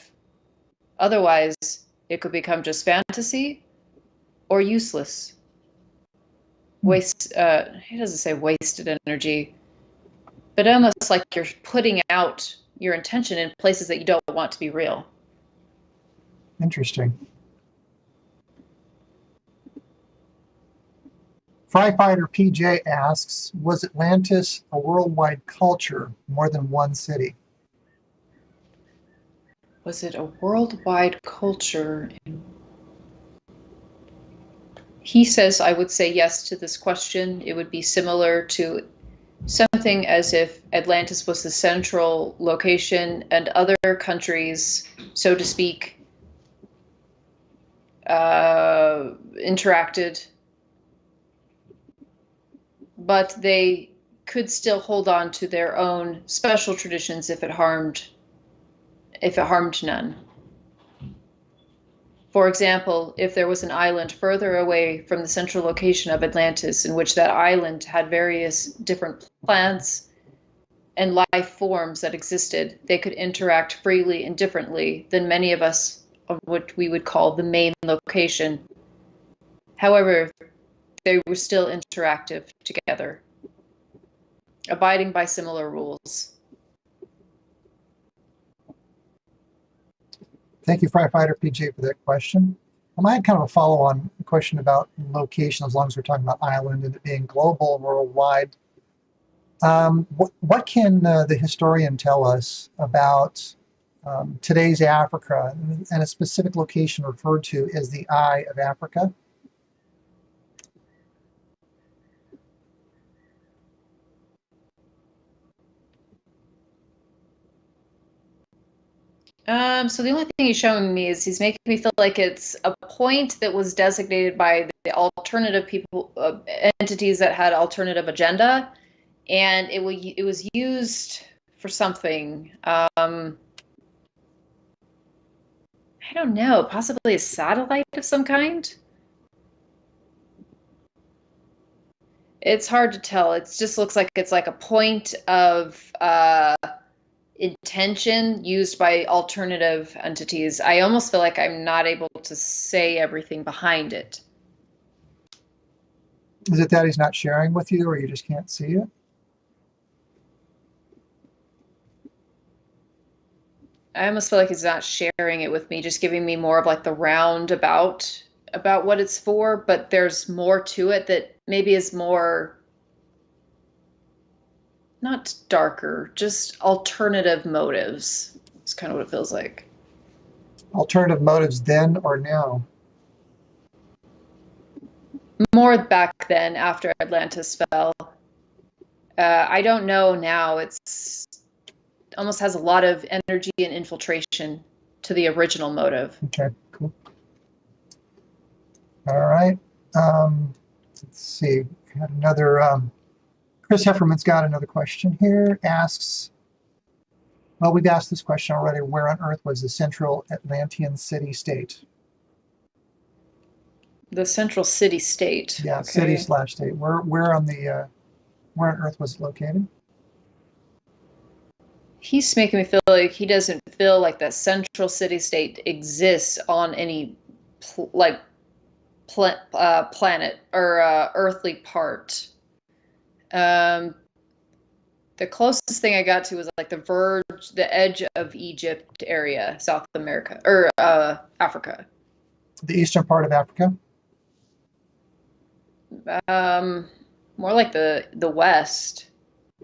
Otherwise, it could become just fantasy or useless. Waste, he doesn't say wasted energy, but almost like you're putting out your intention in places that you don't want to be real. Interesting. Fry Fighter PJ asks, was Atlantis a worldwide culture, more than one city? Was it a worldwide culture? He says, I would say yes to this question. It would be similar to something as if Atlantis was the central location and other countries, so to speak, interacted, but they could still hold on to their own special traditions if it harmed if it harmed none. For example, if there was an island further away from the central location of Atlantis, in which that island had various different plants and life forms that existed, they could interact freely and differently than many of us of what we would call the main location. However, they were still interactive together, abiding by similar rules. Thank you, Firefighter PJ, for that question. I had kind of a follow-on question about location, as long as we're talking about island and it being global and worldwide. What can the historian tell us about today's Africa and a specific location referred to as the Eye of Africa? So the only thing he's showing me is he's making me feel like it's a point that was designated by the alternative people, entities that had alternative agenda, and it was used for something. I don't know, possibly a satellite of some kind. It's hard to tell. It just looks like it's like a point of intention used by alternative entities. I almost feel like I'm not able to say everything behind it. Is it that he's not sharing with you, or you just can't see it? I almost feel like he's not sharing it with me, just giving me more of like the roundabout about what it's for, but there's more to it that maybe is more, not darker, just alternative motives. It's kind of what it feels like. Alternative motives then or now? More back then, after Atlantis fell. I don't know now. It's almost has a lot of energy and infiltration to the original motive. Okay, cool. All right. Let's see. We had another. Chris Hefferman's got another question here. Asks, well, we've asked this question already. Where on Earth was the central Atlantean city-state? The central city-state. Yeah, okay. City/state. Where on Earth was it located? He's making me feel like he doesn't feel like that central city-state exists on any planet or earthly part. The closest thing I got to was like the edge of Egypt area, South America, or Africa. The eastern part of Africa? More like the west,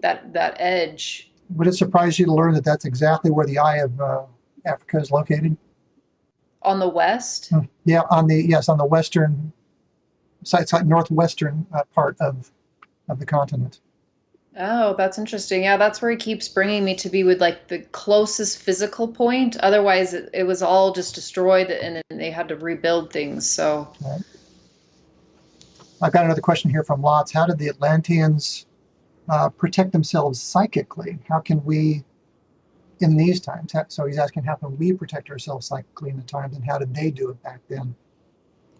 that edge. Would it surprise you to learn that that's exactly where the Eye of Africa is located? On the west? Yeah, on the western side, it's like northwestern part of the continent. Oh, that's interesting. Yeah, that's where he keeps bringing me to be with like the closest physical point. Otherwise, it was all just destroyed, and then they had to rebuild things. So, right. I've got another question here from Lots. How did the Atlanteans protect themselves psychically? How can we, in these times? So he's asking, how can we protect ourselves psychically in the times, and how did they do it back then?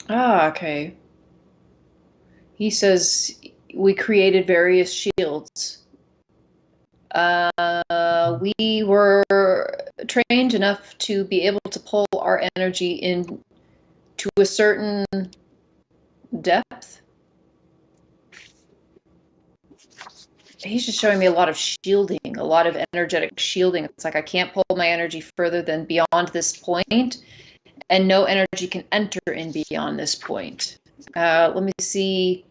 Ah, okay. He says we created various shields. We were trained enough to be able to pull our energy in to a certain depth. He's just showing me a lot of shielding, a lot of energetic shielding. It's like I can't pull my energy further than beyond this point, and no energy can enter in beyond this point. Let me see.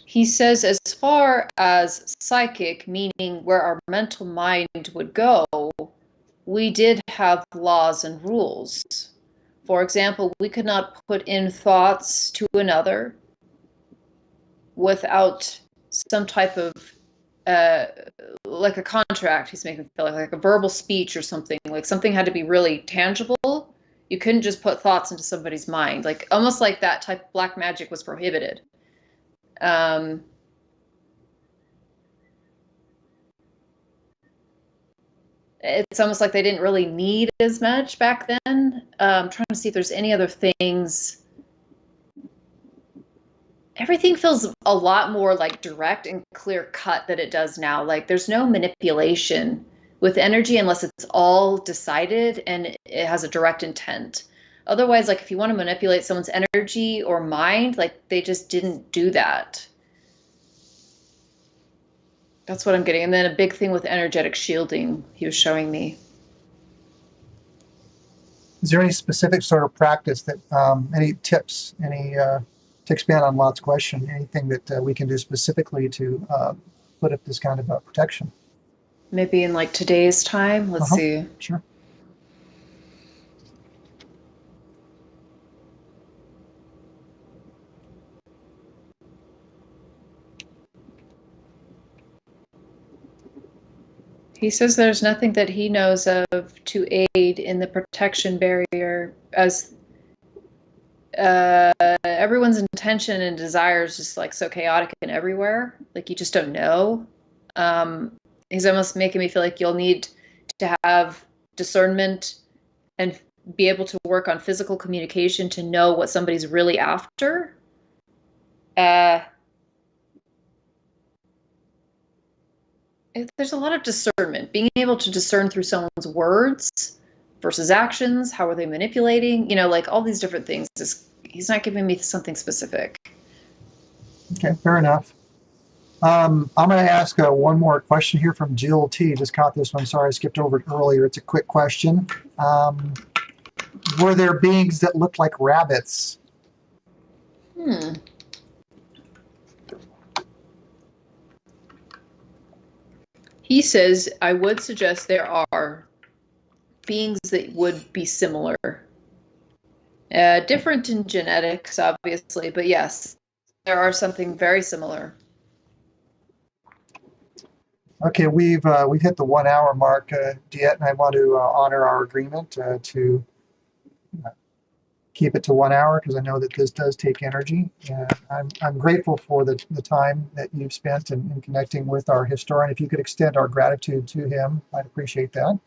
He says, as far as psychic, meaning where our mental mind would go, we did have laws and rules. For example, we could not put in thoughts to another without some type of, like a contract. He's making me feel like a verbal speech or something. Like something had to be really tangible. You couldn't just put thoughts into somebody's mind. Like almost like that type of black magic was prohibited. it's almost like they didn't really need as much back then. I'm trying to see if there's any other things. Everything feels a lot more like direct and clear cut than it does now. Like there's no manipulation with energy unless it's all decided and it has a direct intent. Otherwise, like if you want to manipulate someone's energy or mind, like they just didn't do that. That's what I'm getting. And then a big thing with energetic shielding he was showing me. Is there any specific sort of practice that, any tips, to expand on Lott's question, anything that we can do specifically to put up this kind of protection? Maybe in like today's time, let's see. Sure. He says there's nothing that he knows of to aid in the protection barrier, as everyone's intention and desire is just like so chaotic and everywhere. Like you just don't know. He's almost making me feel like you'll need to have discernment and be able to work on physical communication to know what somebody's really after. There's a lot of discernment, being able to discern through someone's words versus actions. How are they manipulating? You know, like all these different things. He's not giving me something specific. Okay, fair enough. I'm going to ask one more question here from Jill T. Just caught this one. Sorry, I skipped over it earlier. It's a quick question. Were there beings that looked like rabbits? He says, I would suggest there are beings that would be similar. Different in genetics, obviously, but yes, there are something very similar. Okay, we've hit the 1 hour mark, Deéte, and I want to honor our agreement to keep it to 1 hour because I know that this does take energy. And I'm grateful for the time that you've spent in connecting with our historian. If you could extend our gratitude to him, I'd appreciate that.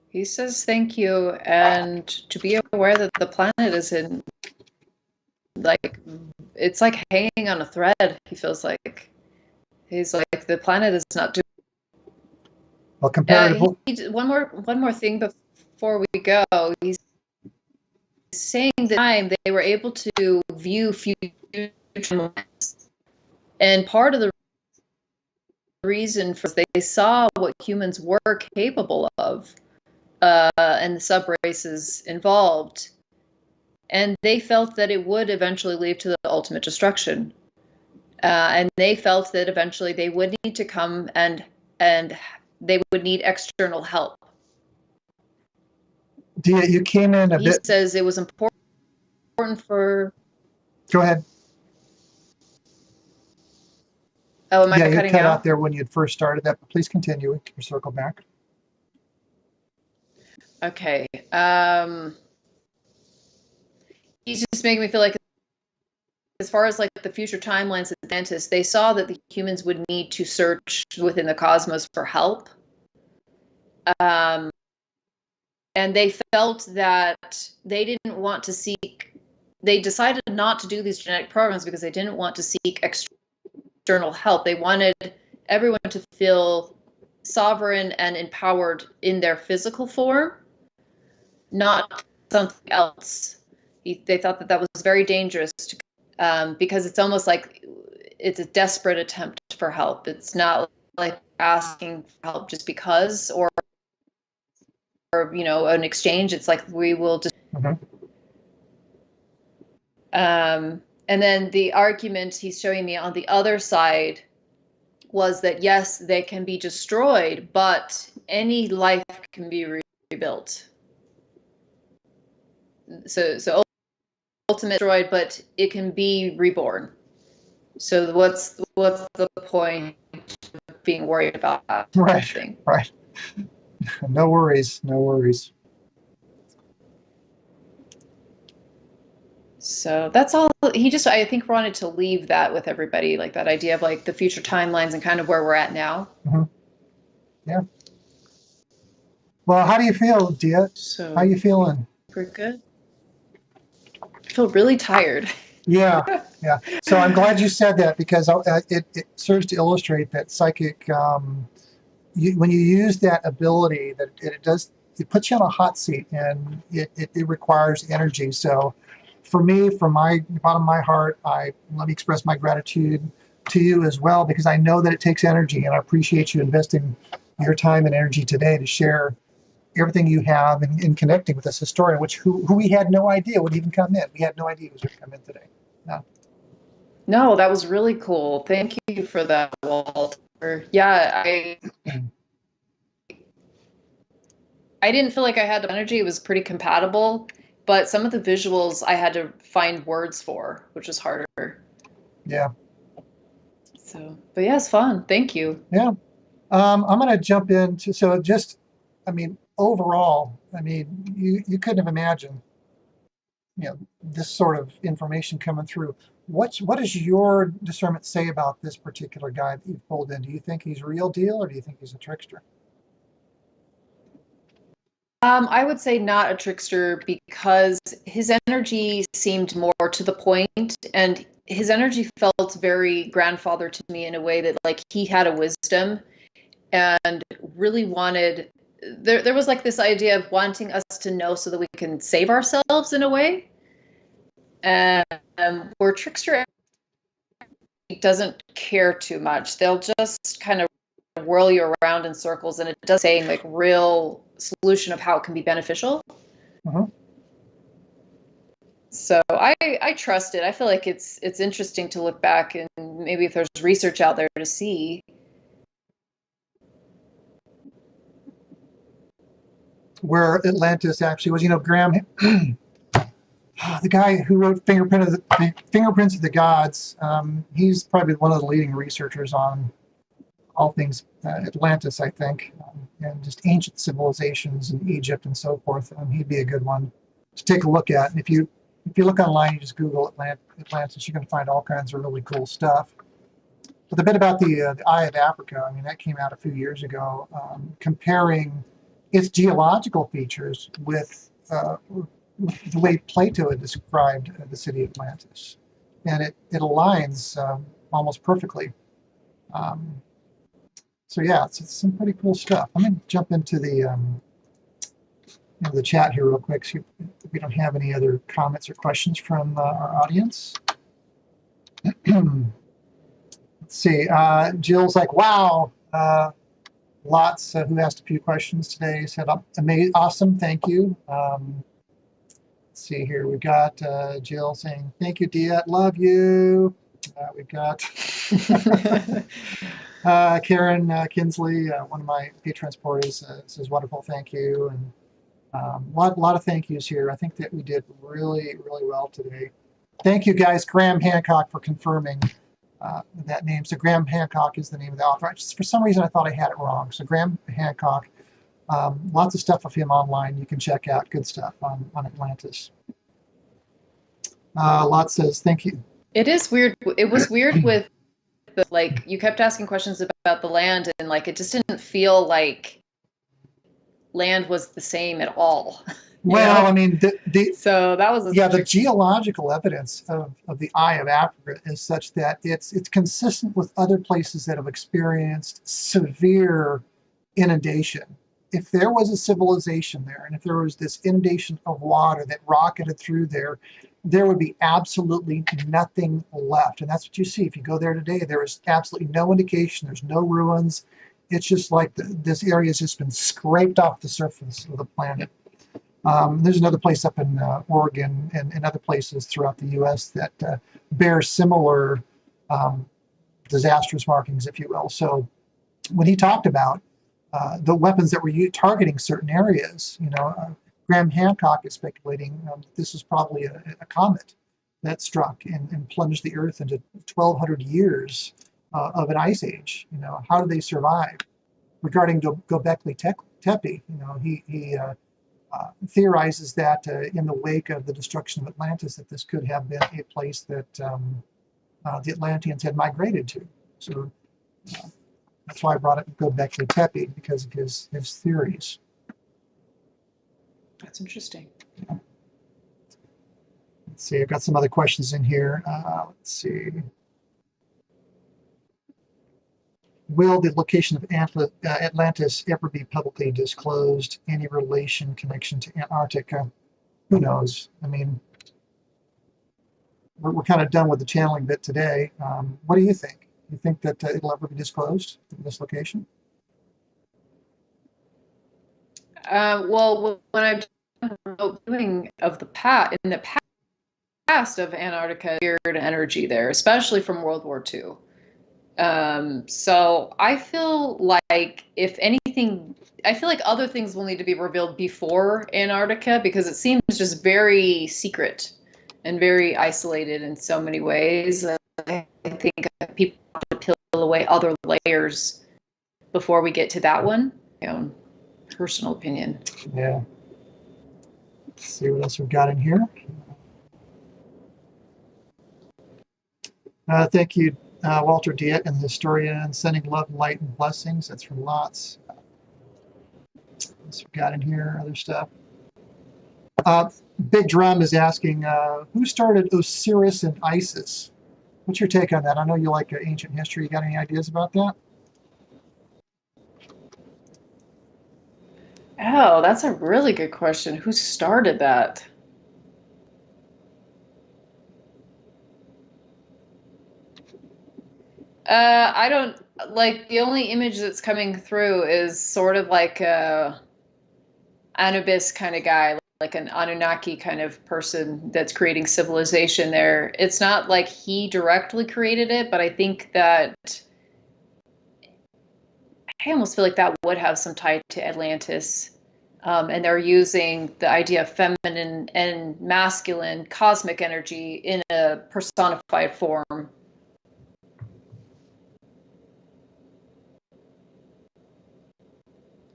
He says thank you, and to be aware that the planet is in, like, it's like hanging on a thread. He feels like he's like the planet is not doing. Well, comparatively, one more thing before we go. He's saying the time they were able to view future timelines, and part of the reason for they saw what humans were capable of, and the sub-races involved, and they felt that it would eventually lead to the ultimate destruction. And they felt that eventually they would need to come and they would need external help. Deéte, you came in a bit. He says it was important for. Go ahead. Oh, am I cutting cutting you cut out? out there when you had first started that, but please continue. We can circle back. Okay. He's just making me feel like, as far as like the future timelines of Atlantis, they saw that the humans would need to search within the cosmos for help. And they felt that they didn't want to seek, they decided not to do these genetic programs because they didn't want to seek external help. They wanted everyone to feel sovereign and empowered in their physical form, not something else. They thought that that was very dangerous because it's almost like it's a desperate attempt for help. It's not like asking for help just because, or you know, an exchange. It's like we will just. And then the argument he's showing me on the other side was that yes, they can be destroyed, but any life can be rebuilt. So ultimate destroyed, but it can be reborn. So what's the point of being worried about that? Right. Right. No worries. No worries. So that's all. He just, I think, wanted to leave that with everybody, like that idea of like the future timelines and kind of where we're at now. Mm-hmm. Yeah. Well, how do you feel, Deéte? How So you feeling? we're good. I feel really tired. Yeah, yeah. So I'm glad you said that because it serves to illustrate that psychic. When you use that ability, that it does, it puts you on a hot seat, and it requires energy. So, for me, from my bottom of my heart, let me express my gratitude to you as well, because I know that it takes energy, and I appreciate you investing your time and energy today to share everything you have in connecting with this historian, who we had no idea would even come in. We had no idea he was going to come in today. No. No, that was really cool. Thank you for that, Walter. Yeah, I didn't feel like I had the energy. It was pretty compatible, but some of the visuals I had to find words for, which was harder. Yeah. So, but yeah, it's fun. Thank you. Yeah. I'm going to jump into, so just, I mean, overall, I mean, you couldn't have imagined, this sort of information coming through. What does your discernment say about this particular guy that you've pulled in? Do you think he's real deal, or do you think he's a trickster? I would say not a trickster because his energy seemed more to the point, and his energy felt very grandfather to me in a way that like he had a wisdom and really wanted there was like this idea of wanting us to know so that we can save ourselves in a way. And where trickster doesn't care too much. They'll just kind of whirl you around in circles, and it does saying like real solution of how it can be beneficial. Uh-huh. So I trust it. I feel like it's interesting to look back and maybe if there's research out there to see. Where Atlantis actually was, Graham, the guy who wrote Fingerprints of the Gods, he's probably one of the leading researchers on all things Atlantis, I think, and just ancient civilizations in Egypt and so forth. He'd be a good one to take a look at. And if you look online, you just Google Atlantis, you're going to find all kinds of really cool stuff. But the bit about the Eye of Africa, I mean, that came out a few years ago, comparing its geological features with the way Plato had described the city of Atlantis, and it aligns almost perfectly. So yeah, it's some pretty cool stuff. I'm going to jump into the chat here real quick, see if we don't have any other comments or questions from our audience. Let's see. Jill's like, wow. Lots who asked a few questions today said, amazing, awesome, thank you. Let's see here. We got Jill saying, thank you, Deéte, love you. We've got Karen Kinsley, one of my patron supporters, says, wonderful, thank you. And a lot of thank yous here. I think that we did really, really well today. Thank you, guys. Graham Hancock for confirming that name. So Graham Hancock is the name of the author. For some reason, I thought I had it wrong. So Graham Hancock, lots of stuff of him online. You can check out good stuff on Atlantis. Lot says, thank you. It is weird. It was weird with like you kept asking questions about the land, and like it just didn't feel like land was the same at all. Well, I mean, so that was the geological evidence of the Eye of Africa is such that it's consistent with other places that have experienced severe inundation. If there was a civilization there, and if there was this inundation of water that rocketed through there, there would be absolutely nothing left. And that's what you see. If you go there today, there is absolutely no indication. There's no ruins. It's just like this area has just been scraped off the surface of the planet. There's another place up in Oregon and other places throughout the U.S. that bear similar disastrous markings, if you will. So when he talked about the weapons that were targeting certain areas, Graham Hancock is speculating this was probably a comet that struck and plunged the Earth into 1,200 years of an ice age. How did they survive? Regarding Göbekli Tepe, he theorizes that in the wake of the destruction of Atlantis, that this could have been a place that the Atlanteans had migrated to. So that's why I brought it Göbekli Tepe, because of his theories. That's interesting. Yeah. Let's see, I've got some other questions in here. Let's see. Will the location of Atlantis ever be publicly disclosed? Any connection to Antarctica? Who knows? I mean, we're kind of done with the channeling bit today. What do you think? You think that it'll ever be disclosed, this location? Well, when I've done viewing of in the past of Antarctica, weird energy there, especially from World War II. So I feel like if anything, I feel like other things will need to be revealed before Antarctica, because it seems just very secret and very isolated in so many ways. I think people have to peel away other layers before we get to that one. My own personal opinion. Yeah. Let's see what else we've got in here. Thank you, Walter Deéte, and the historian, sending love, light, and blessings. That's from Lots. What's we got in here? Other stuff. Big Drum is asking, who started Osiris and Isis? What's your take on that? I know you like ancient history. You got any ideas about that? Oh, that's a really good question. Who started that? I don't like, the only image that's coming through is sort of like a Anubis kind of guy, like an Anunnaki kind of person that's creating civilization there. It's not like he directly created it, but I think that I almost feel like that would have some tie to Atlantis. And they're using the idea of feminine and masculine cosmic energy in a personified form.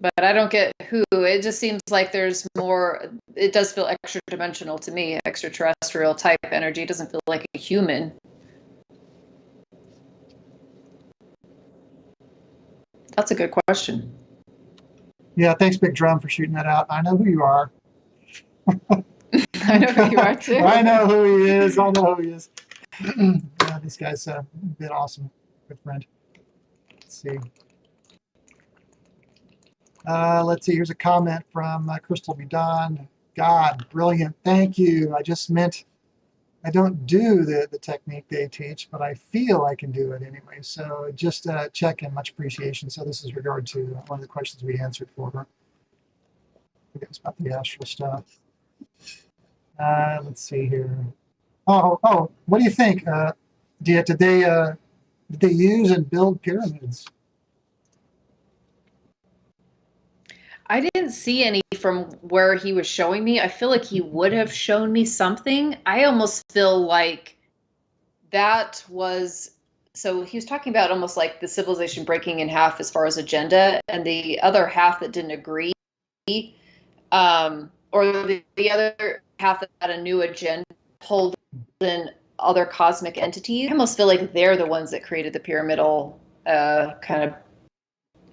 But I don't get who. It just seems like there's more. It does feel extra dimensional to me, extraterrestrial type energy. It doesn't feel like a human. That's a good question. Yeah, thanks, Big Drum, for shooting that out. I know who you are. I know who you are too. I know who he is. I know who he is. Yeah, this guy's been awesome. Good friend. Let's see. Let's see. Here's a comment from Crystal B. Dawn. God, brilliant. Thank you. I just meant I don't do the technique they teach, but I feel I can do it anyway. So just check in. Much appreciation. So this is regard to one of the questions we answered for her. I think it was about the astral stuff. Let's see here. Oh, what do you think? Did they use and build pyramids? I didn't see any from where he was showing me. I feel like he would have shown me something. I almost feel like that was, so he was talking about almost like the civilization breaking in half as far as agenda, and the other half that didn't agree, or the other half that had a new agenda, pulled in other cosmic entities. I almost feel like they're the ones that created the pyramidal kind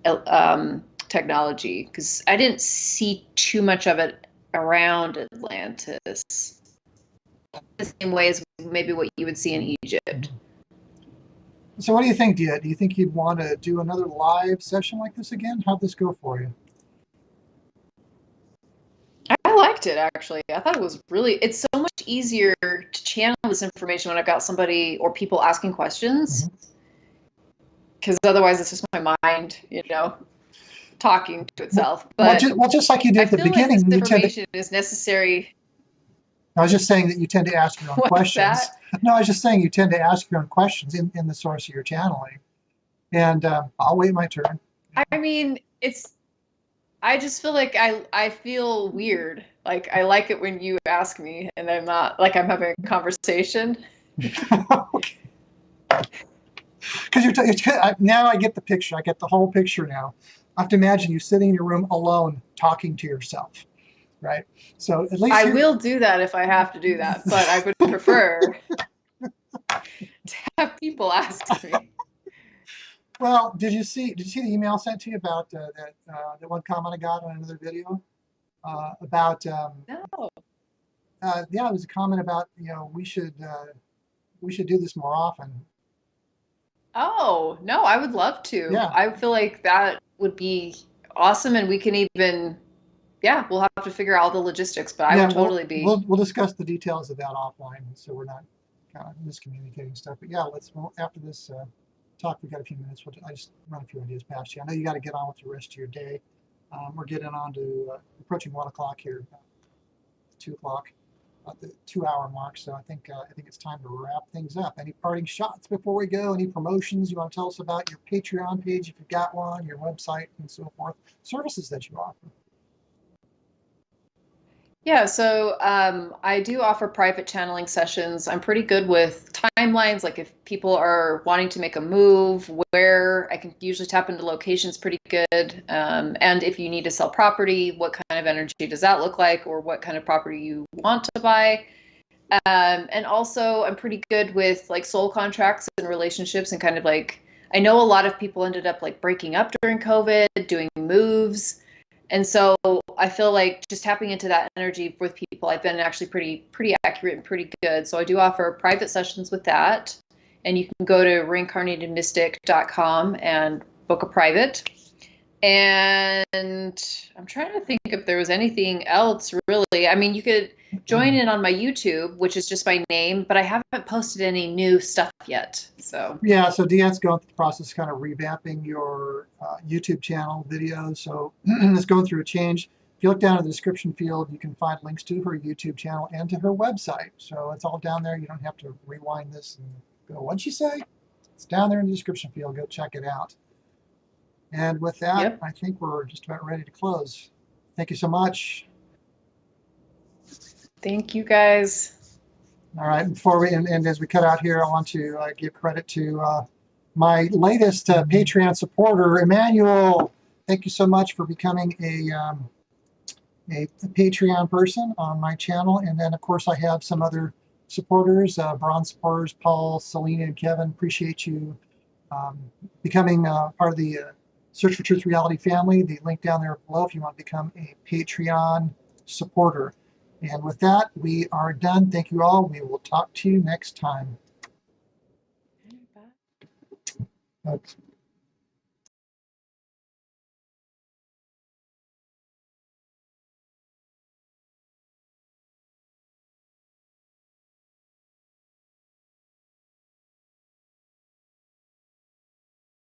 of technology, because I didn't see too much of it around Atlantis the same way as maybe what you would see in Egypt. So what do you think, Deéte? Do you think you'd want to do another live session like this again? How'd this go for you? I liked it, actually. I thought it was really, it's so much easier to channel this information when I've got somebody or people asking questions, because otherwise it's just my mind, talking to itself. But well, just like you did at the beginning, like this information is necessary. I was just saying that you tend to ask your own questions. No, I was just saying you tend to ask your own questions in the source of your channeling. And I'll wait my turn. I mean, I just feel like I feel weird. Like, I like it when you ask me and I'm not like I'm having a conversation. Okay. Because now I get the picture. I get the whole picture now. I have to imagine you sitting in your room alone talking to yourself. right? So at least I will do that if I have to do that, but I would prefer to have people ask me. Well, did you see the email sent to you about that one comment I got on another video about No. yeah, it was a comment about we should do this more often. Oh, no, I would love to. Yeah, I feel like that would be awesome, and we can even, yeah, we'll have to figure out all the logistics, but I yeah, would totally be. we'll discuss the details of that offline, so we're not kind of miscommunicating stuff. But yeah, after this talk, we've got a few minutes. I just run a few ideas past you. I know you got to get on with the rest of your day. We're getting on to approaching 1 o'clock here, 2 o'clock, the 2 hour mark. So I think it's time to wrap things up. Any parting shots before we go? Any promotions you want to tell us about? Your Patreon page, if you've got one, your website, and so forth. Services that you offer. Yeah, so I do offer private channeling sessions. I'm pretty good with timelines, like if people are wanting to make a move, where I can usually tap into locations pretty good. And if you need to sell property, what kind of energy does that look like, or what kind of property you want to buy. And also, I'm pretty good with like soul contracts and relationships, and kind of like, I know a lot of people ended up like breaking up during COVID, doing moves. And so I feel like just tapping into that energy with people, I've been actually pretty accurate and pretty good. So I do offer private sessions with that. And you can go to reincarnatedmystic.com and book a private. And I'm trying to think if there was anything else really. I mean, you could join in on my YouTube, which is just my name, but I haven't posted any new stuff yet. So Yeah, so Deanne's going through the process, kind of revamping your YouTube channel videos. So it's going through a change. If you look down in the description field, you can find links to her YouTube channel and to her website. So it's all down there. You don't have to rewind this and go, what'd she say? It's down there in the description field. Go check it out. And with that, yep. I think we're just about ready to close. Thank you so much. Thank you guys. All right, before we and as we cut out here, I want to give credit to my latest Patreon supporter, Emmanuel. Thank you so much for becoming a Patreon person on my channel. And then, of course, I have some other supporters, bronze supporters, Paul, Selena, and Kevin. Appreciate you becoming part of the Search for Truth Reality family. The link down there below if you want to become a Patreon supporter. And with that, we are done. Thank you all. We will talk to you next time. Bye.